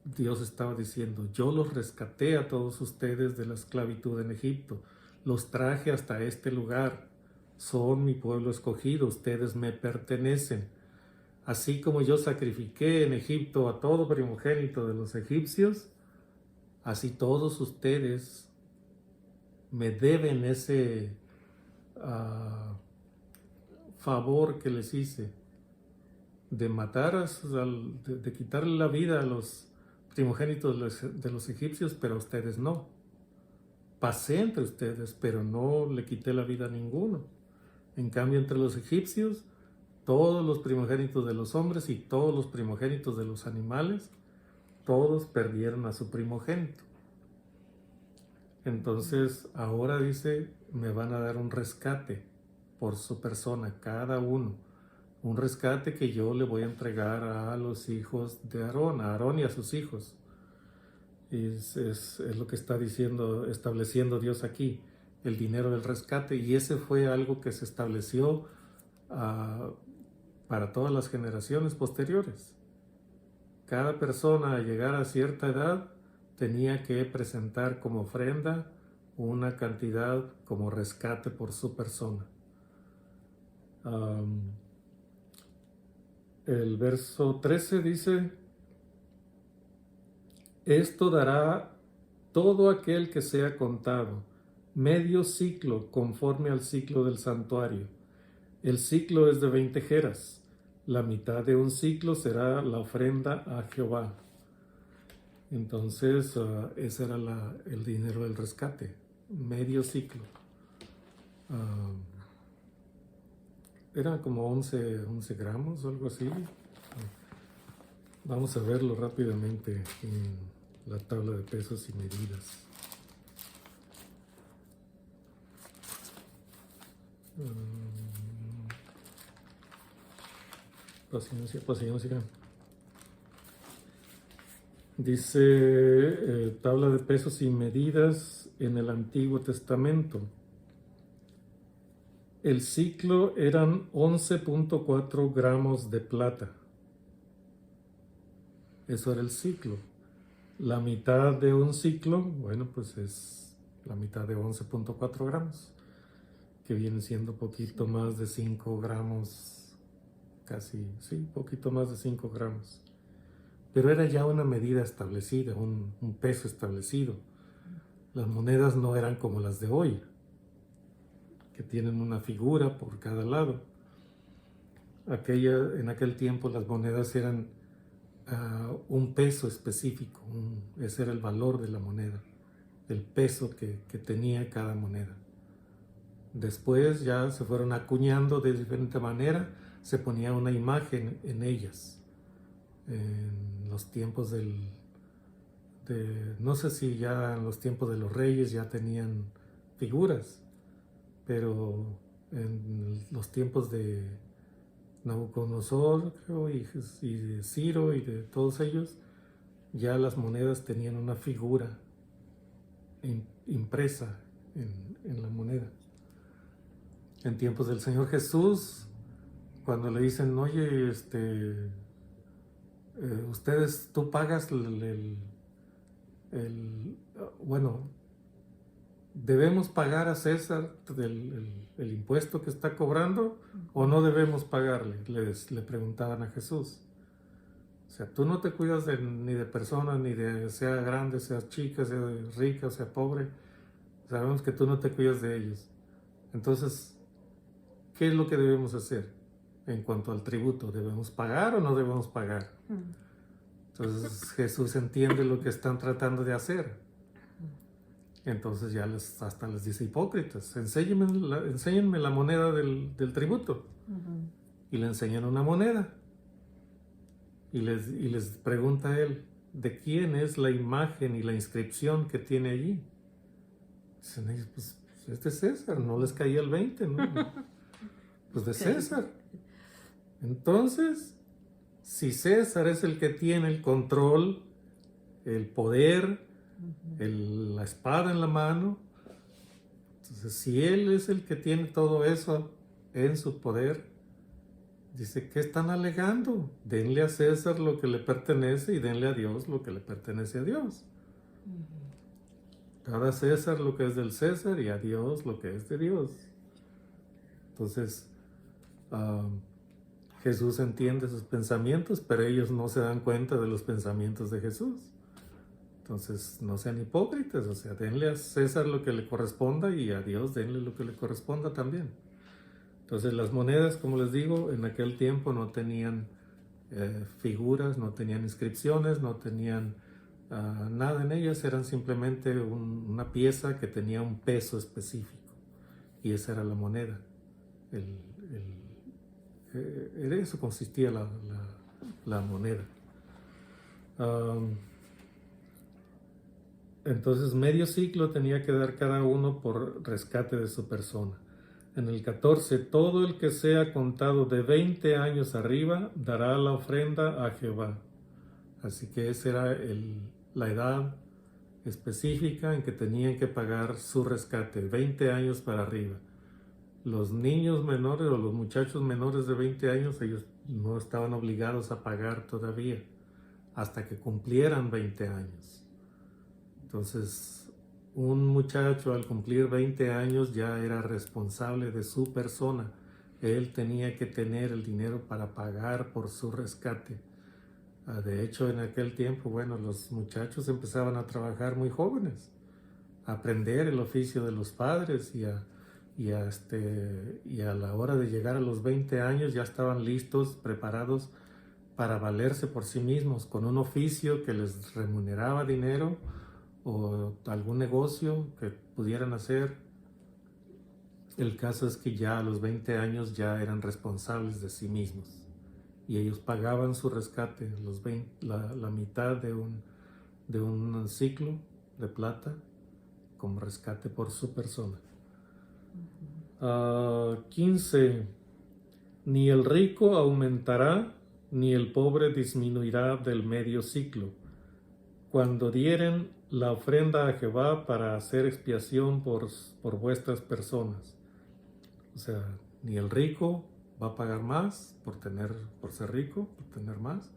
Dios estaba diciendo, yo los rescaté a todos ustedes de la esclavitud en Egipto, los traje hasta este lugar, son mi pueblo escogido, ustedes me pertenecen. Así como yo sacrifiqué en Egipto a todo primogénito de los egipcios, así todos ustedes me deben ese favor que les hice de matar, de quitarle la vida a los primogénitos de los egipcios, pero a ustedes no. Pasé entre ustedes, pero no le quité la vida a ninguno. En cambio, entre los egipcios, todos los primogénitos de los hombres y todos los primogénitos de los animales, todos perdieron a su primogénito. Entonces, ahora dice, me van a dar un rescate por su persona, cada uno. Un rescate que yo le voy a entregar a los hijos de Aarón, a Aarón y a sus hijos. Es lo que está diciendo, estableciendo Dios aquí, el dinero del rescate. Y ese fue algo que se estableció para todas las generaciones posteriores. Cada persona al llegar a cierta edad tenía que presentar como ofrenda una cantidad como rescate por su persona. El verso 13 dice, esto dará todo aquel que sea contado, medio ciclo conforme al ciclo del santuario. El ciclo es de 20 geras. La mitad de un ciclo será la ofrenda a Jehová. Entonces, ese era el dinero del rescate, medio ciclo. Eran como 11 gramos o algo así. Vamos a verlo rápidamente en la tabla de pesos y medidas. Paciencia. Dice tabla de pesos y medidas en el Antiguo Testamento. El ciclo eran 11.4 gramos de plata. Eso era el ciclo. La mitad de un ciclo, bueno, pues es la mitad de 11.4 gramos, que viene siendo poquito más de 5 gramos, casi, sí, poquito más de 5 gramos. Pero era ya una medida establecida, un peso establecido. Las monedas no eran como las de hoy, que tienen una figura por cada lado. En aquel tiempo las monedas eran un peso específico, ese era el valor de la moneda, el peso que tenía cada moneda. Después ya se fueron acuñando de diferente manera, se ponía una imagen en ellas. En los tiempos no sé si ya en los tiempos de los reyes ya tenían figuras, pero en los tiempos de Nabucodonosor y de Ciro y de todos ellos, ya las monedas tenían una figura impresa en la moneda. En tiempos del Señor Jesús, cuando le dicen, oye, tú pagas bueno, ¿debemos pagar a César el impuesto que está cobrando o no debemos pagarle? Le preguntaban a Jesús. O sea, tú no te cuidas ni de personas, ni de sea grande, sea chica, sea rica, sea pobre. Sabemos que tú no te cuidas de ellos. Entonces, ¿qué es lo que debemos hacer en cuanto al tributo? ¿Debemos pagar o no debemos pagar? Entonces Jesús entiende lo que están tratando de hacer. Entonces ya hasta les dice: hipócritas, enséñenme la moneda del tributo. Y le enseñan una moneda. Y les pregunta a él: ¿de quién es la imagen y la inscripción que tiene allí? Dicen ellos: pues es de César, no les caía el 20, ¿no? Pues de César. Entonces, si César es el que tiene el control, el poder, la espada en la mano, entonces si él es el que tiene todo eso en su poder, dice: ¿qué están alegando? Denle a César lo que le pertenece y denle a Dios lo que le pertenece a Dios. Dar a César lo que es del César y a Dios lo que es de Dios. Entonces, Jesús entiende sus pensamientos, pero ellos no se dan cuenta de los pensamientos de Jesús. Entonces, no sean hipócritas, o sea, denle a César lo que le corresponda y a Dios denle lo que le corresponda también. Entonces, las monedas, como les digo, en aquel tiempo no tenían figuras, no tenían inscripciones, no tenían nada en ellas, eran simplemente una pieza que tenía un peso específico, y esa era la moneda. En eso consistía la moneda. Entonces, medio ciclo tenía que dar cada uno por rescate de su persona. En el 14, todo el que sea contado de 20 años arriba dará la ofrenda a Jehová. Así que esa era la edad específica en que tenían que pagar su rescate, 20 años para arriba. Los niños menores o los muchachos menores de 20 años, ellos no estaban obligados a pagar todavía hasta que cumplieran 20 años. Entonces, un muchacho al cumplir 20 años ya era responsable de su persona. Él tenía que tener el dinero para pagar por su rescate. De hecho, en aquel tiempo, bueno, los muchachos empezaban a trabajar muy jóvenes, a aprender el oficio de los padres y a la hora de llegar a los 20 años ya estaban listos, preparados para valerse por sí mismos, con un oficio que les remuneraba dinero o algún negocio que pudieran hacer. El caso es que ya a los 20 años ya eran responsables de sí mismos y ellos pagaban su rescate, la mitad de un ciclo de plata como rescate por su persona. 15. Ni el rico aumentará, ni el pobre disminuirá del medio ciclo, cuando dieren la ofrenda a Jehová para hacer expiación por vuestras personas. O sea, ni el rico va a pagar más por ser rico, por tener más,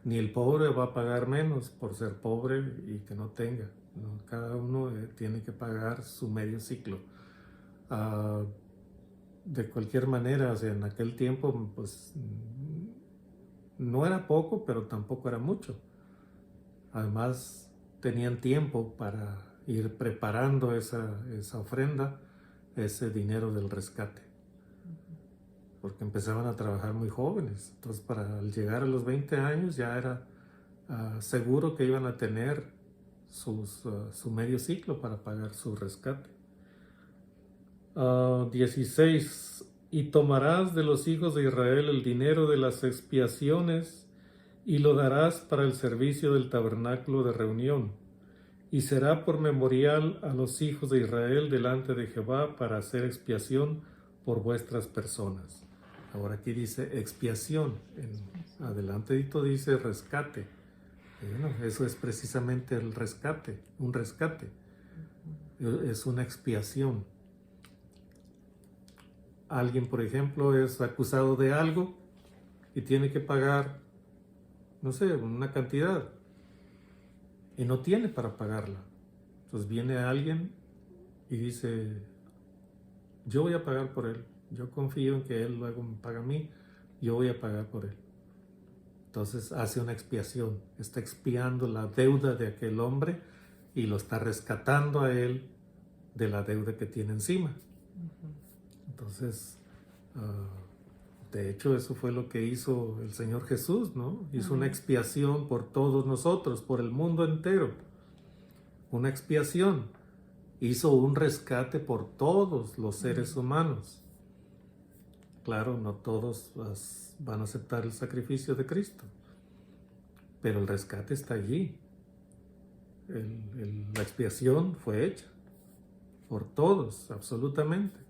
ni el pobre va a pagar menos por ser pobre y que no tenga, ¿no? Cada uno tiene que pagar su medio ciclo. De cualquier manera, o sea, en aquel tiempo, pues, no era poco, pero tampoco era mucho. Además, tenían tiempo para ir preparando esa ofrenda, ese dinero del rescate, porque empezaban a trabajar muy jóvenes. Entonces, para llegar a los 20 años ya era seguro que iban a tener su medio ciclo para pagar su rescate. 16. Y tomarás de los hijos de Israel el dinero de las expiaciones y lo darás para el servicio del tabernáculo de reunión, y será por memorial a los hijos de Israel delante de Jehová para hacer expiación por vuestras personas. Ahora aquí dice expiación, adelantito dice rescate. Bueno, eso es precisamente el rescate, un rescate, es una expiación. Alguien, por ejemplo, es acusado de algo y tiene que pagar, no sé, una cantidad y no tiene para pagarla. Entonces viene alguien y dice, yo voy a pagar por él, yo confío en que él luego me paga a mí, yo voy a pagar por él. Entonces hace una expiación, está expiando la deuda de aquel hombre y lo está rescatando a él de la deuda que tiene encima. Entonces, de hecho, eso fue lo que hizo el Señor Jesús, ¿no? Hizo una expiación por todos nosotros, por el mundo entero. Una expiación. Hizo un rescate por todos los seres humanos. Claro, no todos van a aceptar el sacrificio de Cristo, pero el rescate está allí. La expiación fue hecha por todos, absolutamente.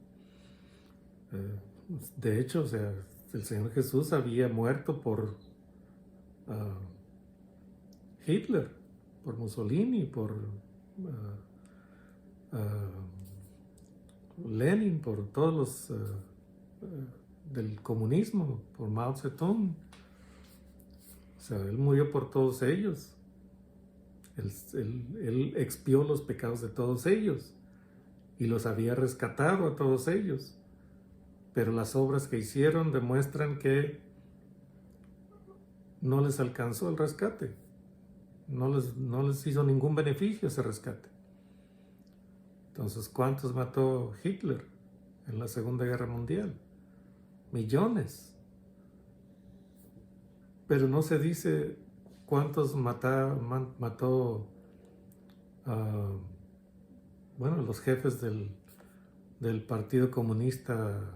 De hecho, o sea, el Señor Jesús había muerto por Hitler, por Mussolini, por Lenin, por todos los del comunismo, por Mao Zedong. O sea, él murió por todos ellos. Él expió los pecados de todos ellos y los había rescatado a todos ellos. Pero las obras que hicieron demuestran que no les alcanzó el rescate. No les hizo ningún beneficio ese rescate. Entonces, ¿cuántos mató Hitler en la Segunda Guerra Mundial? Millones. Pero no se dice cuántos mató los jefes del Partido Comunista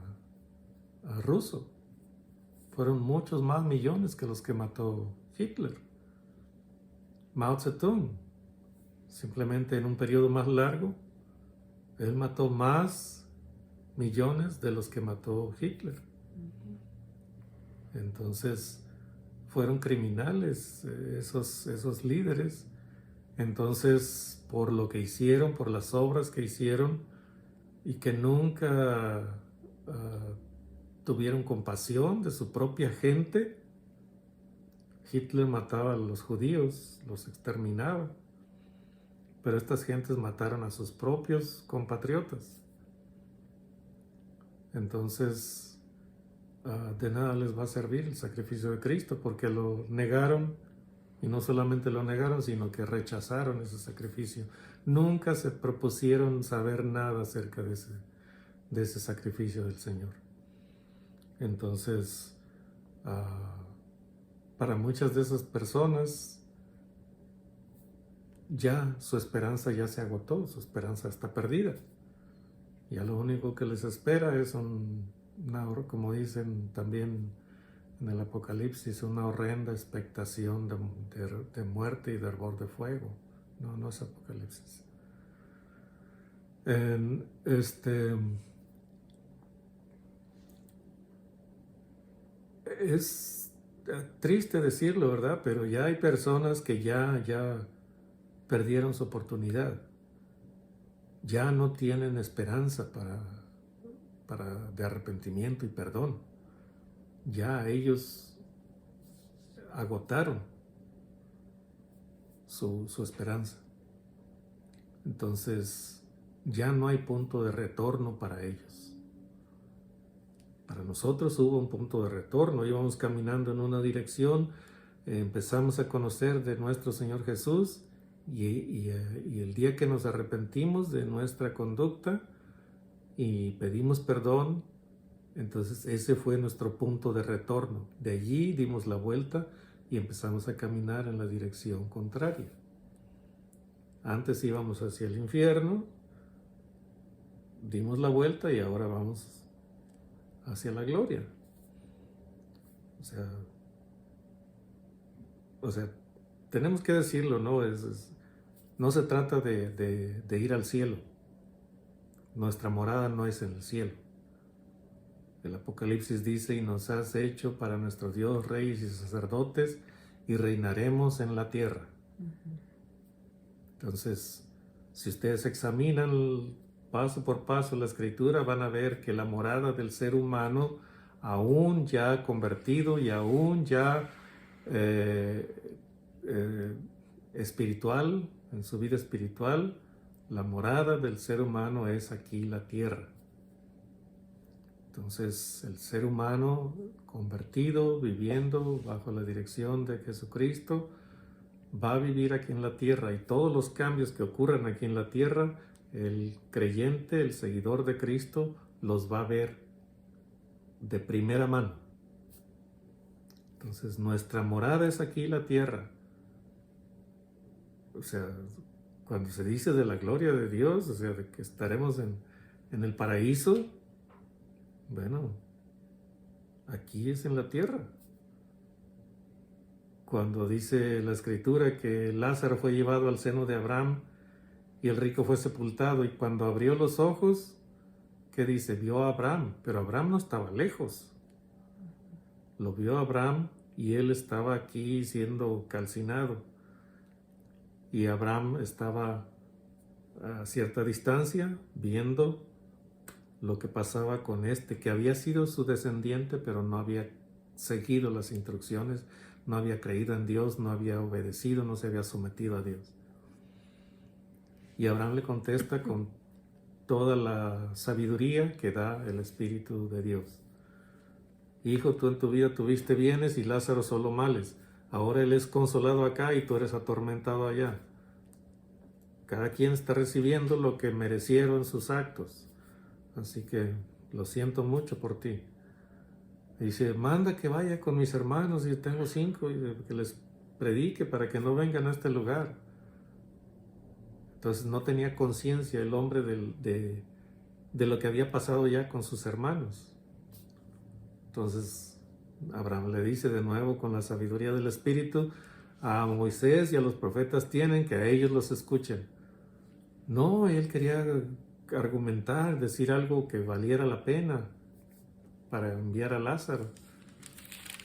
ruso. Fueron muchos más millones que los que mató Hitler. Mao Zedong, simplemente en un periodo más largo, él mató más millones de los que mató Hitler. Entonces, fueron criminales esos líderes. Entonces, por lo que hicieron, por las obras que hicieron, y que nunca tuvieron compasión de su propia gente, Hitler mataba a los judíos, los exterminaba. Pero estas gentes mataron a sus propios compatriotas. Entonces, de nada les va a servir el sacrificio de Cristo, porque lo negaron, y no solamente lo negaron, sino que rechazaron ese sacrificio. Nunca se propusieron saber nada acerca de ese sacrificio del Señor. Entonces, para muchas de esas personas, ya su esperanza ya se agotó, su esperanza está perdida. Ya lo único que les espera es como dicen también en el Apocalipsis, una horrenda expectación de muerte y de hervor de fuego. No es Apocalipsis. Es triste decirlo, ¿verdad? Pero ya hay personas que ya perdieron su oportunidad. Ya no tienen esperanza de arrepentimiento y perdón. Ya ellos agotaron su esperanza. Entonces, ya no hay punto de retorno para ellos. Para nosotros hubo un punto de retorno. Íbamos caminando en una dirección, empezamos a conocer de nuestro Señor Jesús, y el día que nos arrepentimos de nuestra conducta y pedimos perdón, entonces ese fue nuestro punto de retorno. De allí dimos la vuelta y empezamos a caminar en la dirección contraria. Antes íbamos hacia el infierno, dimos la vuelta y ahora vamos hacia la gloria. O sea, tenemos que decirlo, ¿no? No se trata de ir al cielo. Nuestra morada no es en el cielo. El Apocalipsis dice, y nos has hecho para nuestro Dios reyes y sacerdotes, y reinaremos en la tierra. Entonces, si ustedes examinan paso por paso la Escritura, van a ver que la morada del ser humano, aún ya convertido y aún ya espiritual, en su vida espiritual, La morada del ser humano es aquí la tierra. Entonces, el ser humano convertido, viviendo bajo la dirección de Jesucristo, va a vivir aquí en la tierra, y todos los cambios que ocurran aquí en la tierra, el creyente, el seguidor de Cristo, los va a ver de primera mano. Entonces, nuestra morada es aquí la tierra. O sea, cuando se dice de la gloria de Dios, o sea, de que estaremos en el paraíso, bueno, aquí es en la tierra. Cuando dice la Escritura que Lázaro fue llevado al seno de Abraham y el rico fue sepultado, y cuando abrió los ojos, ¿qué dice? Vio a Abraham, pero Abraham no estaba lejos. Lo vio Abraham y él estaba aquí siendo calcinado. Y Abraham estaba a cierta distancia viendo lo que pasaba con este, que había sido su descendiente, pero no había seguido las instrucciones, no había creído en Dios, no había obedecido, no se había sometido a Dios. Y Abraham le contesta con toda la sabiduría que da el Espíritu de Dios. Hijo, tú en tu vida tuviste bienes y Lázaro solo males. Ahora él es consolado acá y tú eres atormentado allá. Cada quien está recibiendo lo que merecieron sus actos. Así que lo siento mucho por ti. Y dice, manda que vaya con mis hermanos, y tengo 5, y que les predique para que no vengan a este lugar. Entonces no tenía conciencia el hombre de lo que había pasado ya con sus hermanos. Entonces Abraham le dice de nuevo con la sabiduría del Espíritu, a Moisés y a los profetas tienen que a ellos los escuchen. No, él quería argumentar, decir algo que valiera la pena para enviar a Lázaro.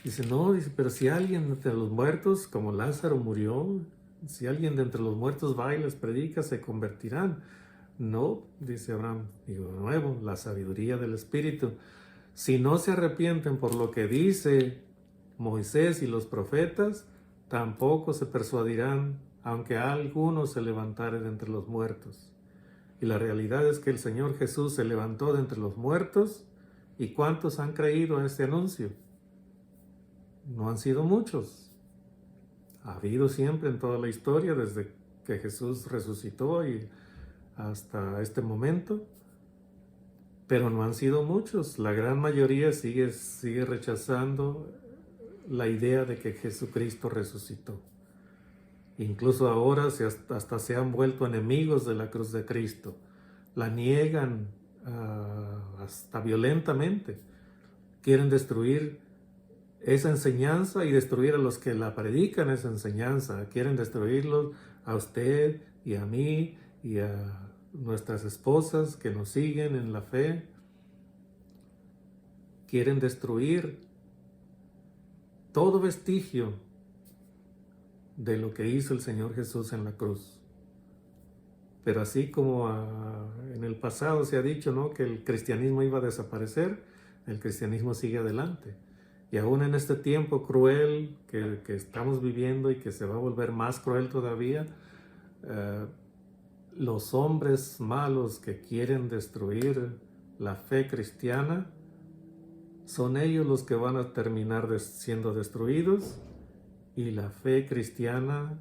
Dice, no, dice, pero si alguien entre los muertos, como Lázaro murió, si alguien de entre los muertos va y les predica, se convertirán. No, dice Abraham, digo de nuevo, la sabiduría del Espíritu. Si no se arrepienten por lo que dice Moisés y los profetas, tampoco se persuadirán, aunque alguno se levantare de entre los muertos. Y la realidad es que el Señor Jesús se levantó de entre los muertos. ¿Y cuántos han creído a este anuncio? No han sido muchos. Ha habido siempre en toda la historia, desde que Jesús resucitó y hasta este momento, pero no han sido muchos. La gran mayoría sigue rechazando la idea de que Jesucristo resucitó. Incluso ahora hasta se han vuelto enemigos de la cruz de Cristo. La niegan hasta violentamente. Quieren destruir esa enseñanza y destruir a los que la predican esa enseñanza. Quieren destruirlos a usted y a mí y a nuestras esposas que nos siguen en la fe. Quieren destruir todo vestigio de lo que hizo el Señor Jesús en la cruz. Pero así como en el pasado se ha dicho, ¿no?, que el cristianismo iba a desaparecer, el cristianismo sigue adelante. Y aún en este tiempo cruel que estamos viviendo y que se va a volver más cruel todavía, los hombres malos que quieren destruir la fe cristiana, son ellos los que van a terminar siendo destruidos, y la fe cristiana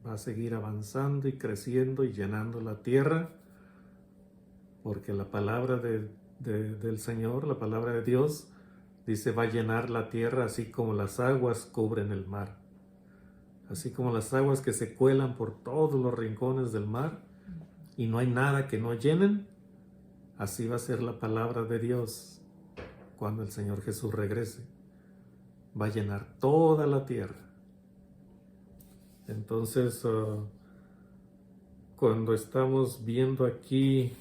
va a seguir avanzando y creciendo y llenando la tierra, porque la palabra del Señor, la palabra de Dios, dice, va a llenar la tierra así como las aguas cubren el mar. Así como las aguas que se cuelan por todos los rincones del mar y no hay nada que no llenen, así va a ser la palabra de Dios cuando el Señor Jesús regrese. Va a llenar toda la tierra. Entonces, cuando estamos viendo aquí,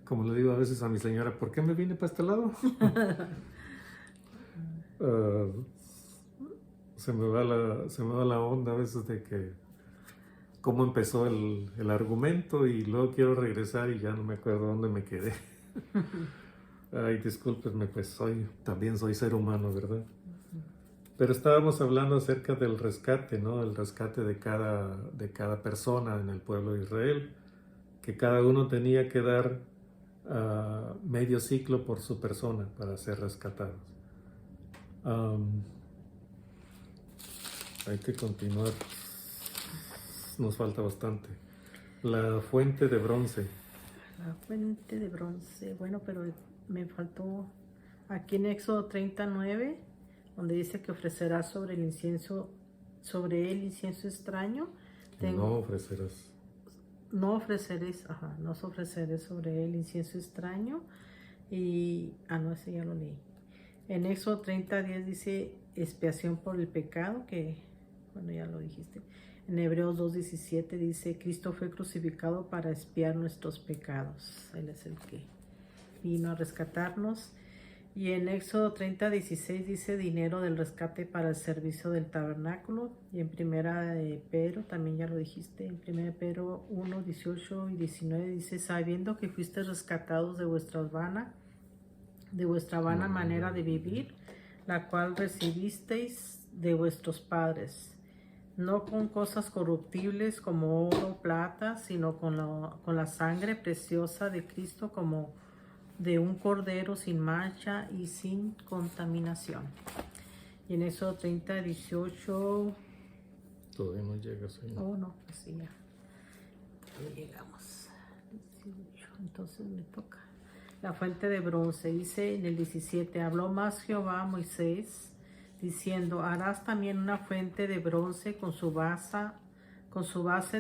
como le digo a veces a mi señora, ¿por qué me vine para este lado? Se me va la onda a veces de que cómo empezó el argumento, y luego quiero regresar y ya no me acuerdo dónde me quedé. Ay, discúlpenme, pues también soy ser humano, ¿verdad? Pero estábamos hablando acerca del rescate, ¿no? El rescate de cada persona en el pueblo de Israel, que cada uno tenía que dar medio ciclo por su persona para ser rescatados. Hay que continuar. Nos falta bastante. La fuente de bronce. La fuente de bronce. Bueno, pero me faltó aquí en Éxodo 39, donde dice que ofrecerá sobre el incienso, sobre él incienso extraño. No ofrecerás. No ofreceréis, no os ofreceré sobre él incienso extraño. Y, no, ese ya lo leí. En Éxodo 30:10 dice expiación por el pecado, que, bueno, ya lo dijiste. En Hebreos 2:17 dice, Cristo fue crucificado para expiar nuestros pecados. Él es el que vino a rescatarnos. Y en Éxodo 30:16 dice dinero del rescate para el servicio del tabernáculo. Y en Primera de Pedro, también ya lo dijiste, en Primera de Pedro 1:18 y 19 dice, sabiendo que fuiste rescatados de vuestra vana manera de vivir, la cual recibisteis de vuestros padres, no con cosas corruptibles como oro o plata, sino con la sangre preciosa de Cristo, como de un cordero sin mancha y sin contaminación. Y en eso 30:18. Todavía no llegas ahí. Oh, no, pues sí, ya llegamos. 18, entonces me toca. La fuente de bronce, dice en el 17, habló más Jehová a Moisés, diciendo, harás también una fuente de bronce con su base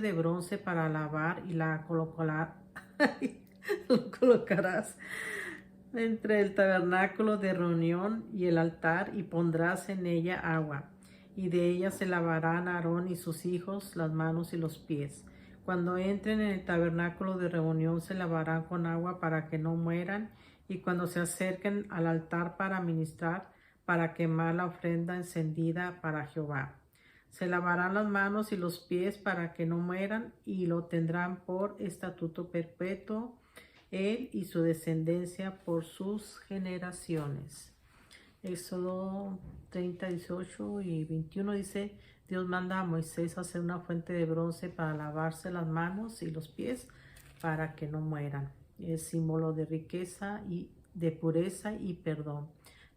de bronce para lavar, y la colocarás entre el tabernáculo de reunión y el altar, y pondrás en ella agua, y de ella se lavarán Aarón y sus hijos las manos y los pies. Cuando entren en el tabernáculo de reunión se lavarán con agua para que no mueran, y cuando se acerquen al altar para ministrar, para quemar la ofrenda encendida para Jehová. Se lavarán las manos y los pies para que no mueran, y lo tendrán por estatuto perpetuo, él y su descendencia por sus generaciones. Éxodo 30:18 y 21 dice, Dios manda a Moisés a hacer una fuente de bronce para lavarse las manos y los pies para que no mueran. Es símbolo de riqueza y de pureza y perdón.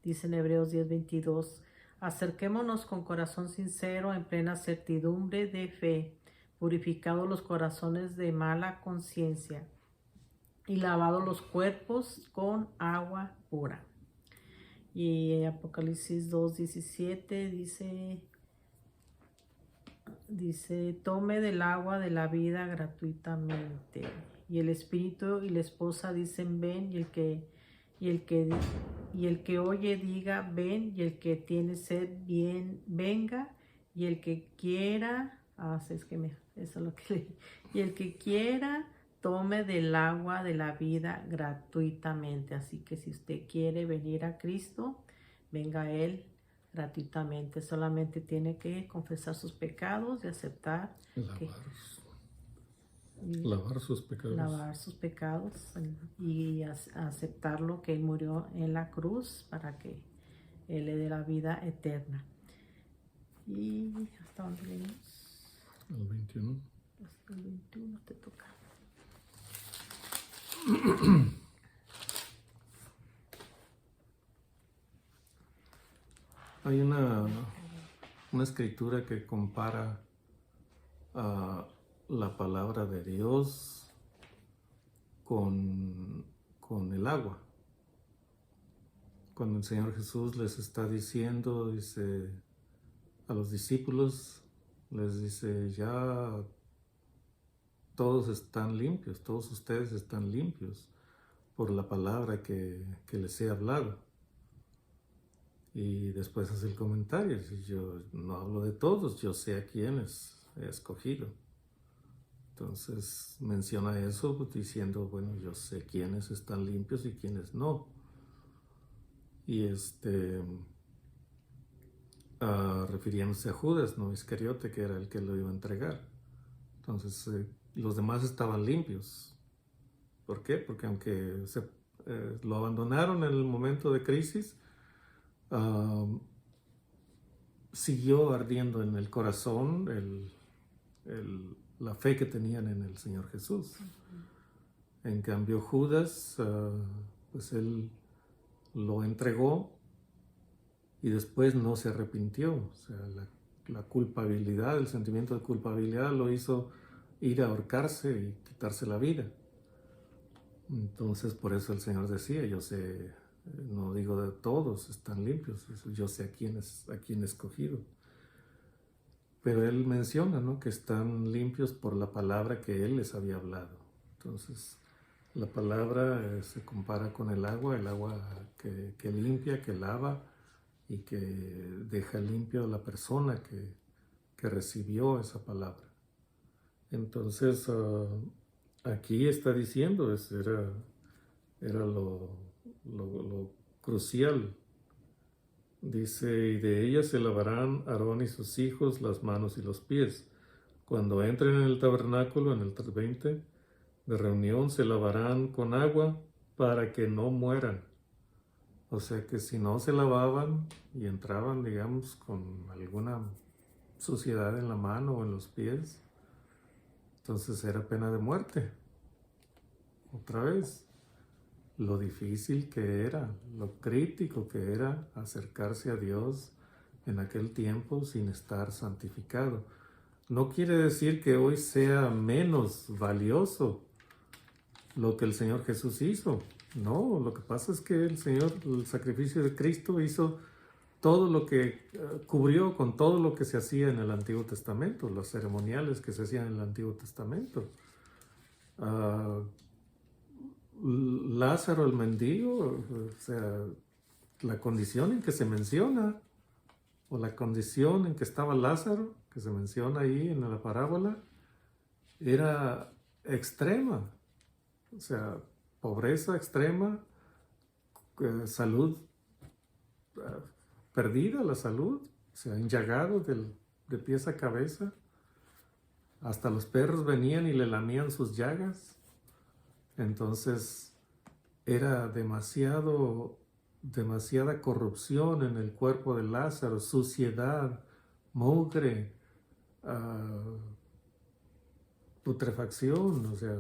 Dice en Hebreos 10:22, acerquémonos con corazón sincero en plena certidumbre de fe, purificados los corazones de mala conciencia y lavados los cuerpos con agua pura. Y Apocalipsis 2:17 dice, tome del agua de la vida gratuitamente. Y el espíritu y la esposa dicen, ven, y el que oye diga, ven, y el que tiene sed, bien, venga, y el que quiera, eso es lo que leí, y el que quiera, tome del agua de la vida gratuitamente. Así que si usted quiere venir a Cristo, venga a Él gratuitamente. Solamente tiene que confesar sus pecados y aceptar lavar sus pecados y aceptarlo, que Él murió en la cruz para que Él le dé la vida eterna. ¿Y hasta dónde leímos? El 21. Hasta el 21 te toca. Hay una escritura que compara la palabra de Dios con el agua. Cuando el Señor Jesús les está diciendo, dice a los discípulos, les dice, ya todos están limpios, todos ustedes están limpios por la palabra que les he hablado. Y después hace el comentario, yo no hablo de todos, yo sé a quiénes he escogido. Entonces menciona eso diciendo, bueno, yo sé quiénes están limpios y quiénes no. Y refiriéndose a Judas, no Iscariote, que era el que lo iba a entregar. Entonces los demás estaban limpios. ¿Por qué? Porque aunque lo abandonaron en el momento de crisis, siguió ardiendo en el corazón la fe que tenían en el Señor Jesús. En cambio Judas, pues él lo entregó y después no se arrepintió. O sea, la culpabilidad, el sentimiento de culpabilidad lo hizo ir a ahorcarse y quitarse la vida. Entonces por eso el Señor decía, yo sé, no digo de todos están limpios, yo sé a quién he escogido. Pero él menciona, ¿no?, que están limpios por la palabra que él les había hablado. Entonces la palabra se compara con el agua que limpia, que lava y que deja limpio a la persona que recibió esa palabra. Entonces aquí está diciendo, era lo crucial. Dice, y de ella se lavarán Aarón y sus hijos las manos y los pies. Cuando entren en el tabernáculo, en el 3:20, de reunión se lavarán con agua para que no mueran. O sea que si no se lavaban y entraban, digamos, con alguna suciedad en la mano o en los pies, entonces era pena de muerte. Otra vez, lo difícil que era, lo crítico que era acercarse a Dios en aquel tiempo sin estar santificado. No quiere decir que hoy sea menos valioso lo que el Señor Jesús hizo. No, lo que pasa es que el sacrificio de Cristo hizo todo lo que cubrió con todo lo que se hacía en el Antiguo Testamento, los ceremoniales que se hacían en el Antiguo Testamento. Lázaro el mendigo, o sea, la condición en que se menciona, o la condición en que estaba Lázaro, que se menciona ahí en la parábola, era extrema. O sea, pobreza extrema, salud perdida, la salud, o sea, enllagado de pies a cabeza. Hasta los perros venían y le lamían sus llagas. Entonces, era demasiada corrupción en el cuerpo de Lázaro, suciedad, mugre, putrefacción, o sea,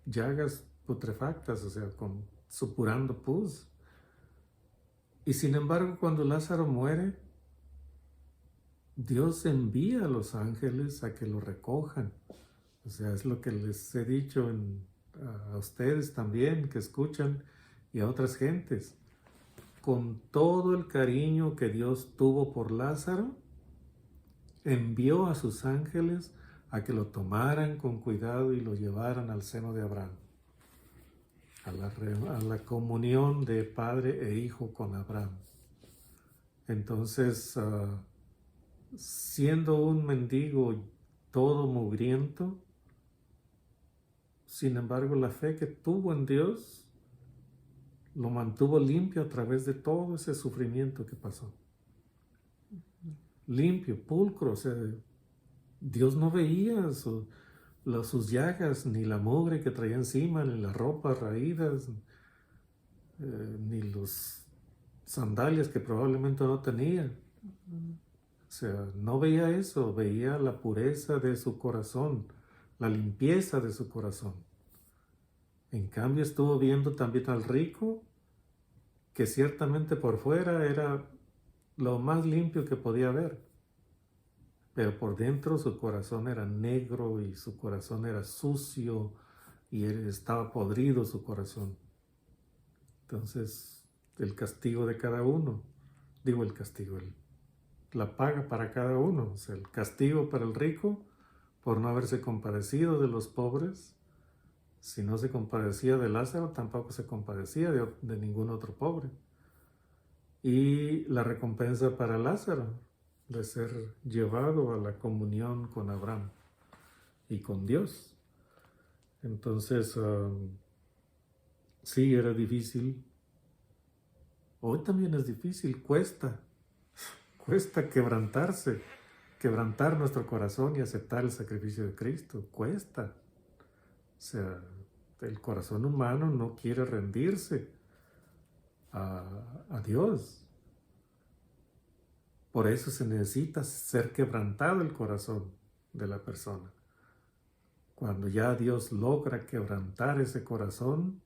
llagas putrefactas, o sea, supurando pus. Y sin embargo, cuando Lázaro muere, Dios envía a los ángeles a que lo recojan. O sea, es lo que les he dicho a ustedes también, que escuchan, y a otras gentes. Con todo el cariño que Dios tuvo por Lázaro, envió a sus ángeles a que lo tomaran con cuidado y lo llevaran al seno de Abraham, a la comunión de padre e hijo con Abraham. Entonces, siendo un mendigo todo mugriento, sin embargo, la fe que tuvo en Dios lo mantuvo limpio a través de todo ese sufrimiento que pasó. Limpio, pulcro, o sea, Dios no veía sus llagas, ni la mugre que traía encima, ni las ropas raídas, ni los sandalias que probablemente no tenía. O sea, no veía eso, veía la pureza de su corazón, la limpieza de su corazón. En cambio, estuvo viendo también al rico, que ciertamente por fuera era lo más limpio que podía haber, pero por dentro su corazón era negro y su corazón era sucio y estaba podrido su corazón. Entonces, el castigo de cada uno, la paga para cada uno, o sea, el castigo para el rico por no haberse compadecido de los pobres. Si no se compadecía de Lázaro, tampoco se compadecía de ningún otro pobre. Y la recompensa para Lázaro, de ser llevado a la comunión con Abraham y con Dios. Entonces, sí, era difícil. Hoy también es difícil, cuesta quebrantar nuestro corazón y aceptar el sacrificio de Cristo, cuesta. O sea, el corazón humano no quiere rendirse a Dios. Por eso se necesita ser quebrantado el corazón de la persona. Cuando ya Dios logra quebrantar ese corazón,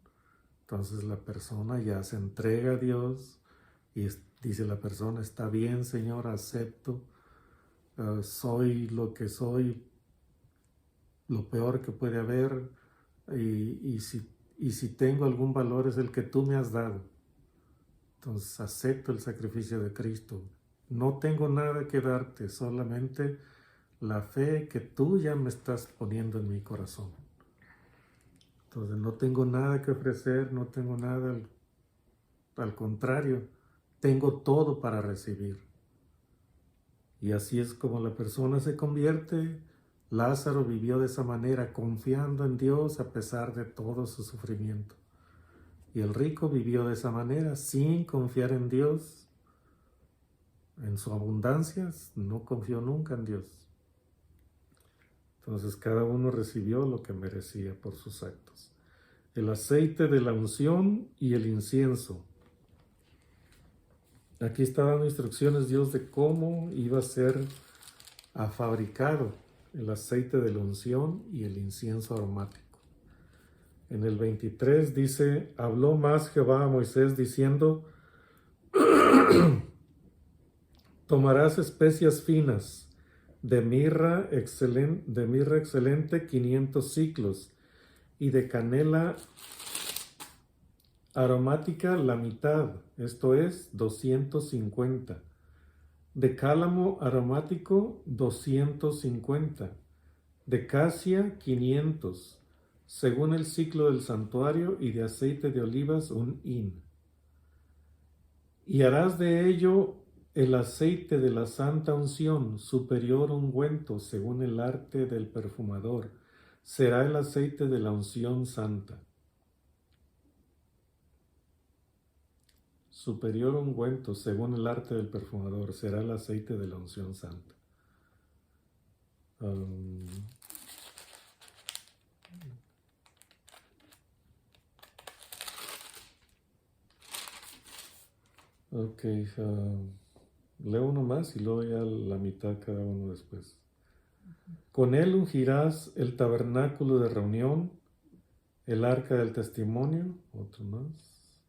entonces la persona ya se entrega a Dios y dice la persona, está bien, Señor, acepto, soy lo que soy, lo peor que puede haber, y si tengo algún valor es el que tú me has dado. Entonces acepto el sacrificio de Cristo. No tengo nada que darte, solamente la fe que tú ya me estás poniendo en mi corazón. Entonces no tengo nada que ofrecer, no tengo nada, al contrario, tengo todo para recibir. Y así es como la persona se convierte. Lázaro vivió de esa manera, confiando en Dios a pesar de todo su sufrimiento. Y el rico vivió de esa manera, sin confiar en Dios. En su abundancia, no confió nunca en Dios. Entonces cada uno recibió lo que merecía por sus actos. El aceite de la unción y el incienso. Aquí está dando instrucciones Dios de cómo iba a ser fabricado el aceite de la unción y el incienso aromático. En el 23 dice, habló más Jehová a Moisés diciendo, tomarás especias finas, de mirra excelente 500 siclos, y de canela aromática la mitad, esto es 250. De cálamo aromático 250. De casia 500, según el ciclo del santuario, y de aceite de olivas 1 hin. Y harás de ello el aceite de la santa unción, superior ungüento, según el arte del perfumador. Será el aceite de la unción santa. Superior ungüento, según el arte del perfumador, será el aceite de la unción santa. Leo uno más y luego ya la mitad cada uno después. Con él ungirás el tabernáculo de reunión, el arca del testimonio, otro más,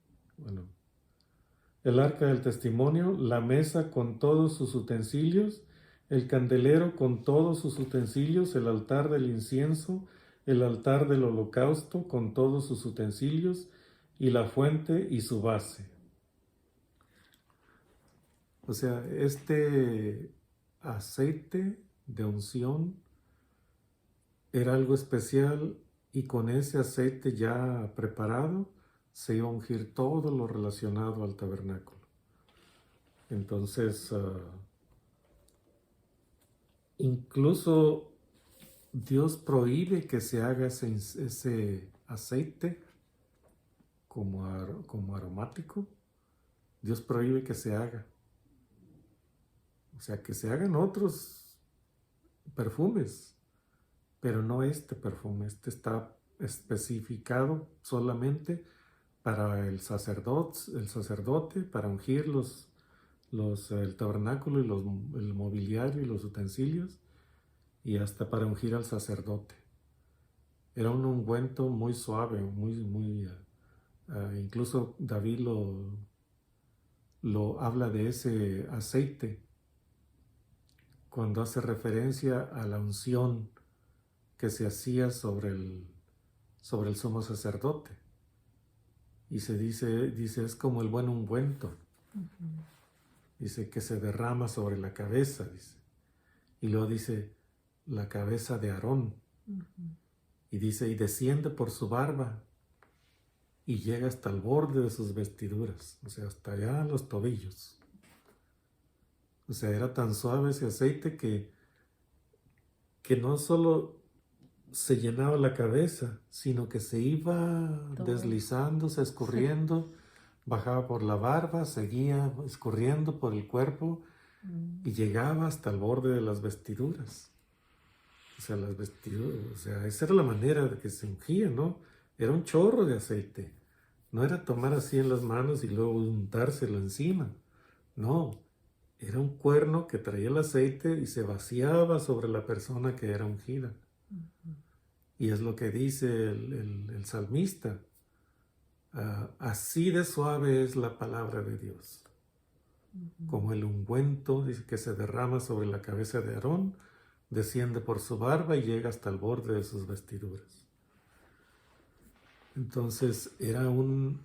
el arca del testimonio, la mesa con todos sus utensilios, el candelero con todos sus utensilios, el altar del incienso, el altar del holocausto con todos sus utensilios, y la fuente y su base. O sea, este aceite de unción era algo especial, y con ese aceite ya preparado se iba a ungir todo lo relacionado al tabernáculo. Entonces, incluso Dios prohíbe que se haga ese aceite como aromático. Dios prohíbe que se haga. O sea, que se hagan otros perfumes, pero no este perfume. Este está especificado solamente para el sacerdote, para ungir el tabernáculo y el mobiliario y los utensilios, y hasta para ungir al sacerdote. Era un ungüento muy suave, incluso David lo habla de ese aceite cuando hace referencia a la unción que se hacía sobre el sumo sacerdote. Y se dice es como el buen ungüento. Dice que se derrama sobre la cabeza, dice. Y luego dice la cabeza de Aarón. Y dice, y desciende por su barba y llega hasta el borde de sus vestiduras, o sea, hasta allá los tobillos. O sea, era tan suave ese aceite que no solo se llenaba la cabeza, sino que se iba deslizándose, escurriendo, bajaba por la barba, seguía escurriendo por el cuerpo y llegaba hasta el borde de las vestiduras. O sea, las vestiduras, o sea, esa era la manera de que se ungía, ¿no? Era un chorro de aceite. No era tomar así en las manos y luego untárselo encima. No, era un cuerno que traía el aceite y se vaciaba sobre la persona que era ungida. Y es lo que dice el salmista. Así de suave es la palabra de Dios. Como el ungüento, dice, que se derrama sobre la cabeza de Aarón, desciende por su barba y llega hasta el borde de sus vestiduras. Entonces era un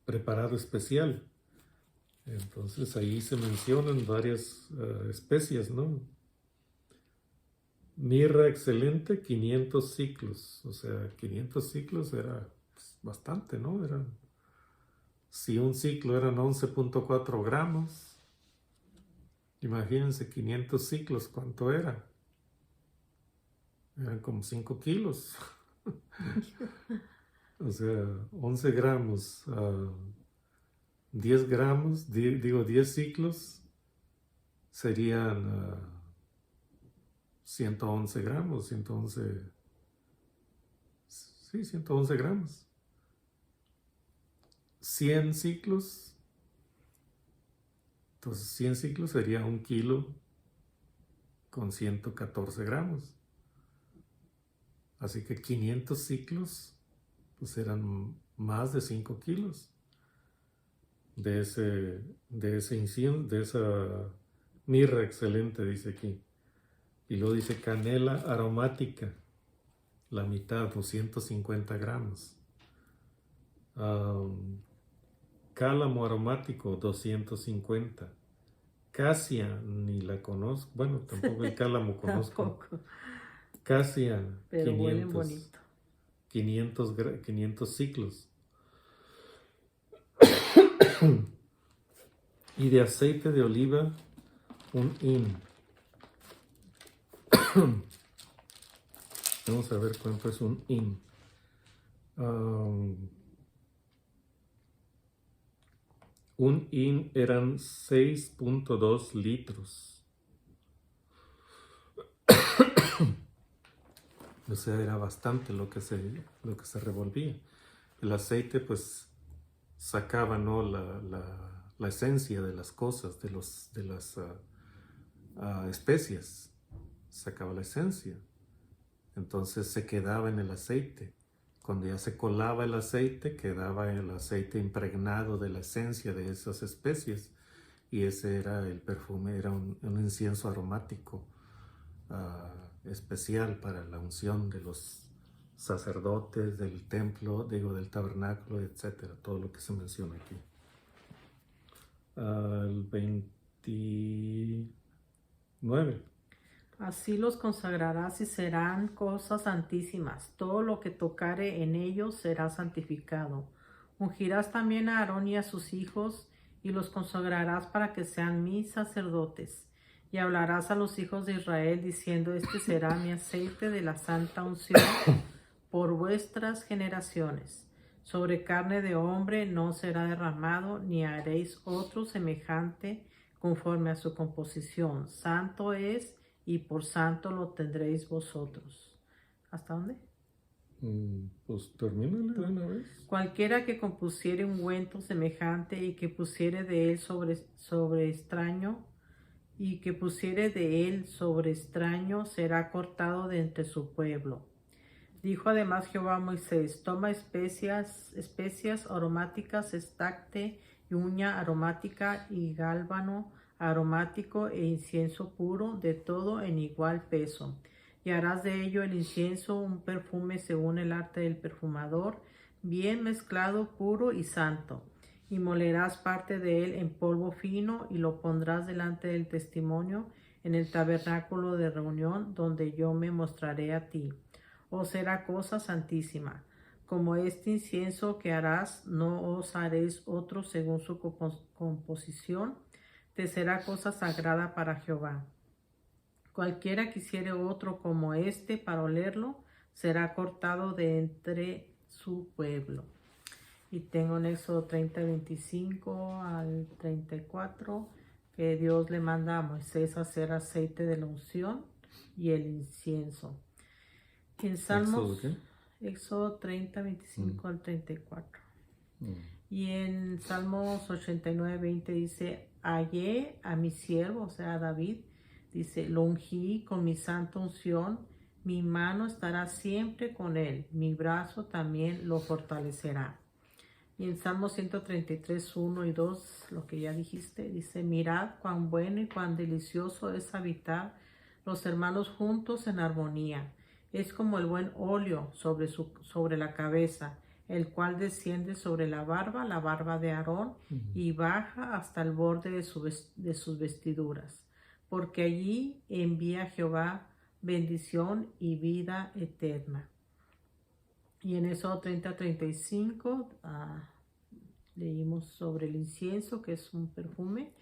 preparado especial. Entonces ahí se mencionan varias especias, ¿no? Mirra excelente, 500 ciclos. O sea, 500 ciclos era bastante, ¿no? Si un ciclo eran 11.4 gramos, imagínense 500 ciclos, ¿cuánto era? Eran como 5 kilos. O sea, 11 gramos, 10 gramos, 10 ciclos serían 111 gramos, 111 gramos. 100 ciclos, entonces 100 ciclos sería 1 kilo con 114 gramos. Así que 500 ciclos, pues eran más de 5 kilos de incienso, de esa mirra excelente, dice aquí. Y luego dice canela aromática, la mitad, 250 gramos. Cálamo aromático, 250. Casia, ni la conozco. Bueno, tampoco el cálamo conozco. Tampoco. Casia, Pero 500. huelen bonito. 500 ciclos. Y de aceite de oliva, un hin. Vamos a ver cuánto es un hin. Un hin eran 6.2 litros. O sea, era bastante lo que se revolvía. El aceite, pues, sacaba, ¿no?, la esencia de las cosas, de las especias. Sacaba la esencia. Entonces se quedaba en el aceite. Cuando ya se colaba el aceite, quedaba el aceite impregnado de la esencia de esas especies. Y ese era el perfume, era un incienso aromático especial para la unción de los sacerdotes del templo, del tabernáculo, etcétera, todo lo que se menciona aquí. El 29. Así los consagrarás y serán cosas santísimas. Todo lo que tocare en ellos será santificado. Ungirás también a Aarón y a sus hijos y los consagrarás para que sean mis sacerdotes. Y hablarás a los hijos de Israel diciendo, este será mi aceite de la santa unción por vuestras generaciones. Sobre carne de hombre no será derramado, ni haréis otro semejante conforme a su composición. Santo es, y por santo lo tendréis vosotros. ¿Hasta dónde? Pues termínale de una vez. Cualquiera que compusiere ungüento semejante y que pusiere de él sobre extraño, será cortado de entre su pueblo. Dijo además Jehová a Moisés, toma especias aromáticas, estacte y uña aromática y gálbano aromático e incienso puro, de todo en igual peso. Y harás de ello el incienso un perfume según el arte del perfumador, bien mezclado, puro y santo. Y molerás parte de él en polvo fino y lo pondrás delante del testimonio en el tabernáculo de reunión donde yo me mostraré a ti. O será cosa santísima. Como este incienso que harás, no os haréis otro según su composición, te será cosa sagrada para Jehová. Cualquiera que hiciere otro como este para olerlo, será cortado de entre su pueblo. Y tengo en Éxodo 30, 25 al 34, que Dios le manda a Moisés a hacer aceite de la unción y el incienso. En Salmos, Éxodo 30, 25 al 34. Y en Salmos 89, 20 dice, hallé a mi siervo, o sea, a David, dice, lo ungí con mi santa unción, mi mano estará siempre con él, mi brazo también lo fortalecerá. Y en Salmo 133, 1 y 2, lo que ya dijiste, dice, mirad cuán bueno y cuán delicioso es habitar los hermanos juntos en armonía. Es como el buen óleo sobre la cabeza, el cual desciende sobre la barba de Aarón, y baja hasta el borde de sus vestiduras. Porque allí envía Jehová bendición y vida eterna. Y en Éxodo 30-35 leímos sobre el incienso, que es un perfume.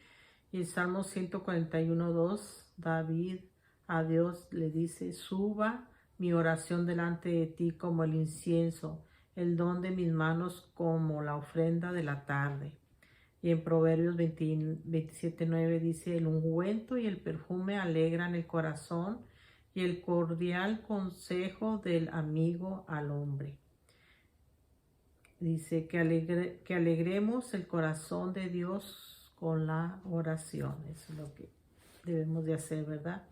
Y el Salmo 141-2, David a Dios le dice, suba mi oración delante de ti como el incienso, el don de mis manos como la ofrenda de la tarde. Y en Proverbios 27:9 dice, el ungüento y el perfume alegran el corazón, y el cordial consejo del amigo al hombre. Dice que alegremos el corazón de Dios con la oración. Eso es lo que debemos de hacer, ¿verdad?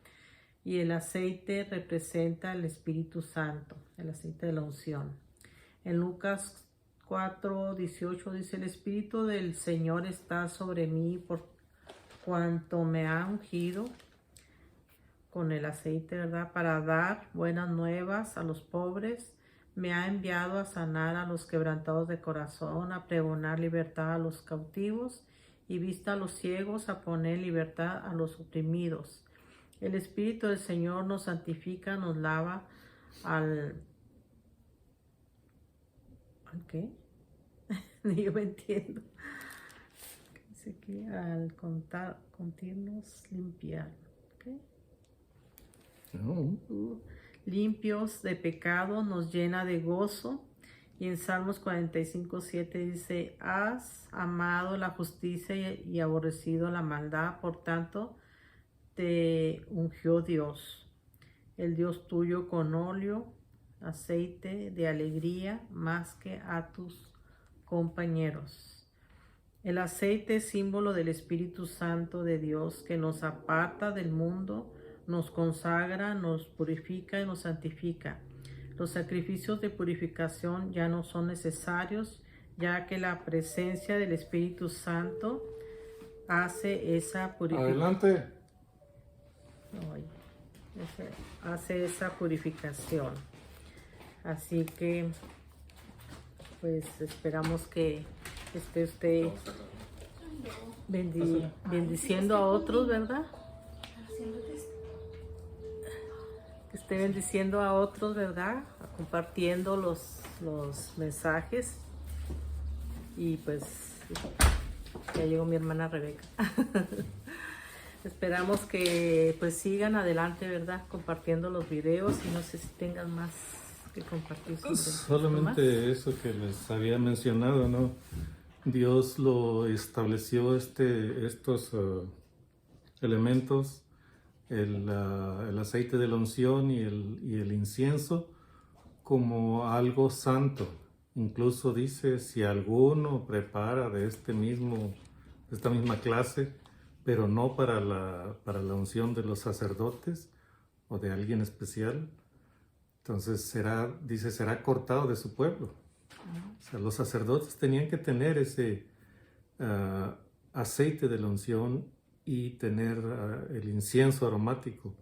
Y el aceite representa el Espíritu Santo, el aceite de la unción. En Lucas 4:18 dice, el Espíritu del Señor está sobre mí por cuanto me ha ungido con el aceite, ¿verdad? Para dar buenas nuevas a los pobres. Me ha enviado a sanar a los quebrantados de corazón, a pregonar libertad a los cautivos y vista a los ciegos, a poner libertad a los oprimidos. El Espíritu del Señor nos santifica, nos lava ¿al qué? Ni yo me entiendo. Dice que al contirnos limpiar. ¿Okay? No. Limpios de pecado, nos llena de gozo. Y en Salmos 45:7 dice, has amado la justicia y aborrecido la maldad, por tanto te ungió Dios, el Dios tuyo, con óleo, aceite de alegría, más que a tus compañeros. El aceite es símbolo del Espíritu Santo de Dios, que nos aparta del mundo, nos consagra, nos purifica y nos santifica. Los sacrificios de purificación ya no son necesarios, ya que la presencia del Espíritu Santo hace esa purificación. Adelante. Hace esa purificación. Así que, pues esperamos que esté usted bendiciendo a otros, ¿verdad? Que esté bendiciendo a otros, ¿verdad? Compartiendo los mensajes. Y pues ya llegó mi hermana Rebeca. Esperamos que pues sigan adelante, ¿verdad? Compartiendo los videos, y no sé si tengan más que compartir. Solamente eso que les había mencionado, ¿no? Dios lo estableció estos elementos, el aceite de la unción y el incienso, como algo santo. Incluso dice, si alguno prepara de esta misma clase, pero no para la unción de los sacerdotes o de alguien especial, entonces será cortado de su pueblo. O sea, los sacerdotes tenían que tener ese aceite de la unción y tener el incienso aromático.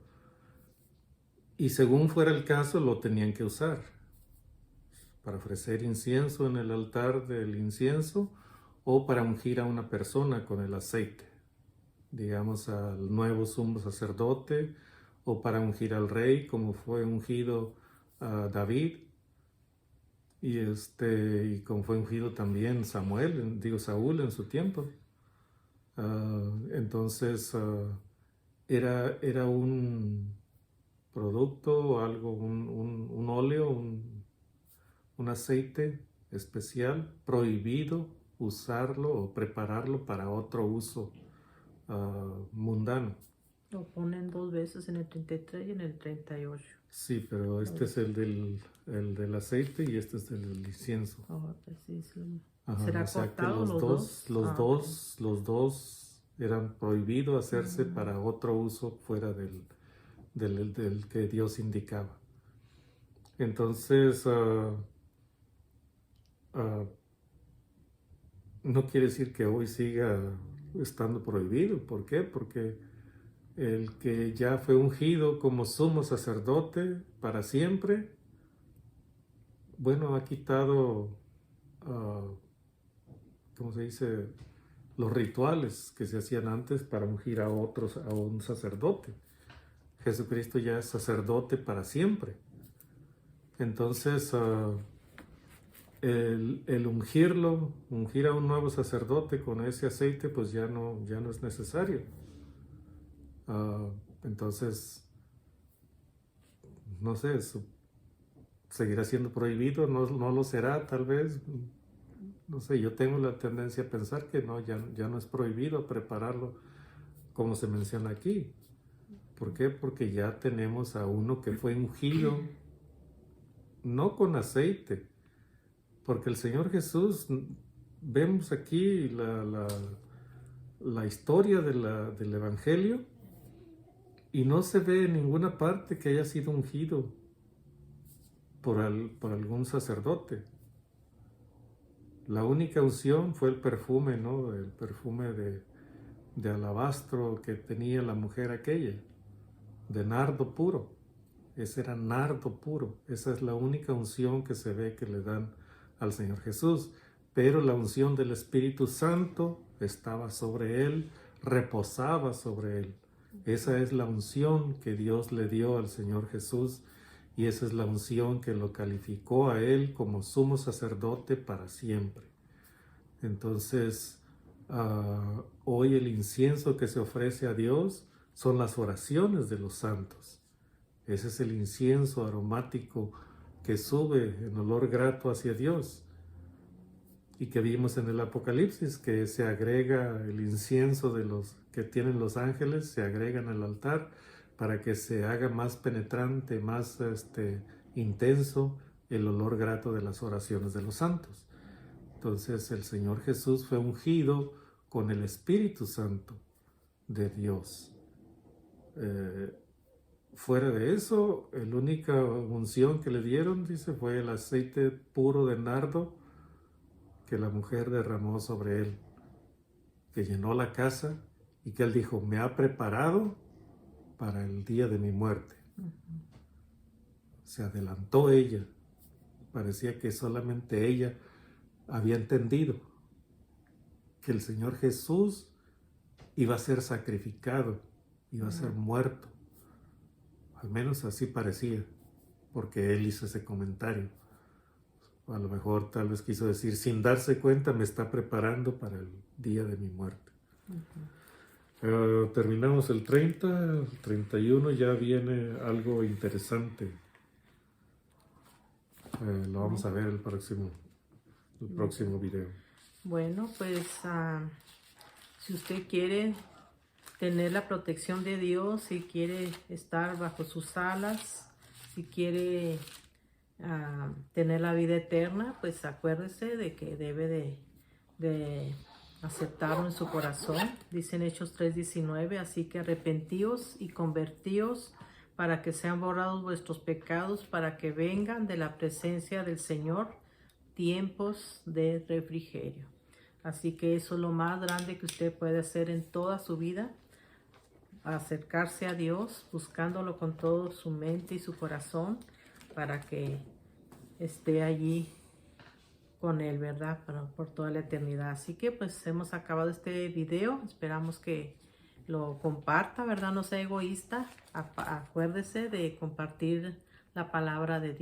Y según fuera el caso, lo tenían que usar para ofrecer incienso en el altar del incienso o para ungir a una persona con el aceite, digamos al nuevo sumo sacerdote, o para ungir al rey, como fue ungido David, y como fue ungido también Saúl en su tiempo. Entonces era un producto, algo, un óleo, un aceite especial, prohibido usarlo o prepararlo para otro uso mundano. Lo ponen 2 veces, en el 33 y en el 38. Sí, pero este es el del aceite y este es el del incienso. Oh, pues sí, sí. Ajá, ¿Será o sea que cortado los dos Eran prohibido hacerse para otro uso fuera del que Dios indicaba. Entonces, no quiere decir que hoy siga estando prohibido. ¿Por qué? Porque el que ya fue ungido como sumo sacerdote para siempre, bueno, ha quitado, ¿cómo se dice?, los rituales que se hacían antes para ungir a otros, a un sacerdote. Jesucristo ya es sacerdote para siempre. Entonces, el ungir a un nuevo sacerdote con ese aceite, pues ya no es necesario. Entonces, no sé, seguirá siendo prohibido, no lo será tal vez. No sé, yo tengo la tendencia a pensar que no, ya no es prohibido prepararlo como se menciona aquí. ¿Por qué? Porque ya tenemos a uno que fue ungido, no con aceite, porque el Señor Jesús, vemos aquí la historia del Evangelio y no se ve en ninguna parte que haya sido ungido por algún sacerdote. La única unción fue el perfume, ¿no? El perfume de alabastro que tenía la mujer aquella, de nardo puro. Ese era nardo puro. Esa es la única unción que se ve que le dan al Señor Jesús. Pero la unción del Espíritu Santo estaba sobre él, reposaba sobre él. Esa es la unción que Dios le dio al Señor Jesús. Y esa es la unción que lo calificó a él como sumo sacerdote para siempre. Entonces, hoy el incienso que se ofrece a Dios son las oraciones de los santos. Ese es el incienso aromático que sube en olor grato hacia Dios. Y que vimos en el Apocalipsis, que se agrega el incienso de los que tienen los ángeles, se agregan al altar para que se haga más penetrante, más intenso el olor grato de las oraciones de los santos. Entonces el Señor Jesús fue ungido con el Espíritu Santo de Dios. Fuera de eso, la única unción que le dieron, dice, fue el aceite puro de nardo que la mujer derramó sobre él, que llenó la casa y que él dijo, me ha preparado para el día de mi muerte. Se adelantó ella. Parecía que solamente ella había entendido que el Señor Jesús iba a ser sacrificado, iba a ser muerto. Al menos así parecía, porque él hizo ese comentario. A lo mejor tal vez quiso decir, sin darse cuenta me está preparando para el día de mi muerte. Terminamos el 30, el 31 ya viene algo interesante. Lo vamos a ver el próximo video. Bueno, pues si usted quiere tener la protección de Dios, si quiere estar bajo sus alas, si quiere tener la vida eterna, pues acuérdese de que debe de aceptarlo en su corazón. Dice en Hechos 3:19, así que arrepentíos y convertíos para que sean borrados vuestros pecados, para que vengan de la presencia del Señor tiempos de refrigerio. Así que eso es lo más grande que usted puede hacer en toda su vida, acercarse a Dios, buscándolo con toda su mente y su corazón, para que esté allí con Él, ¿verdad? Por toda la eternidad. Así que pues hemos acabado este video. Esperamos que lo comparta, ¿verdad? No sea egoísta. Acuérdese de compartir la palabra de Dios.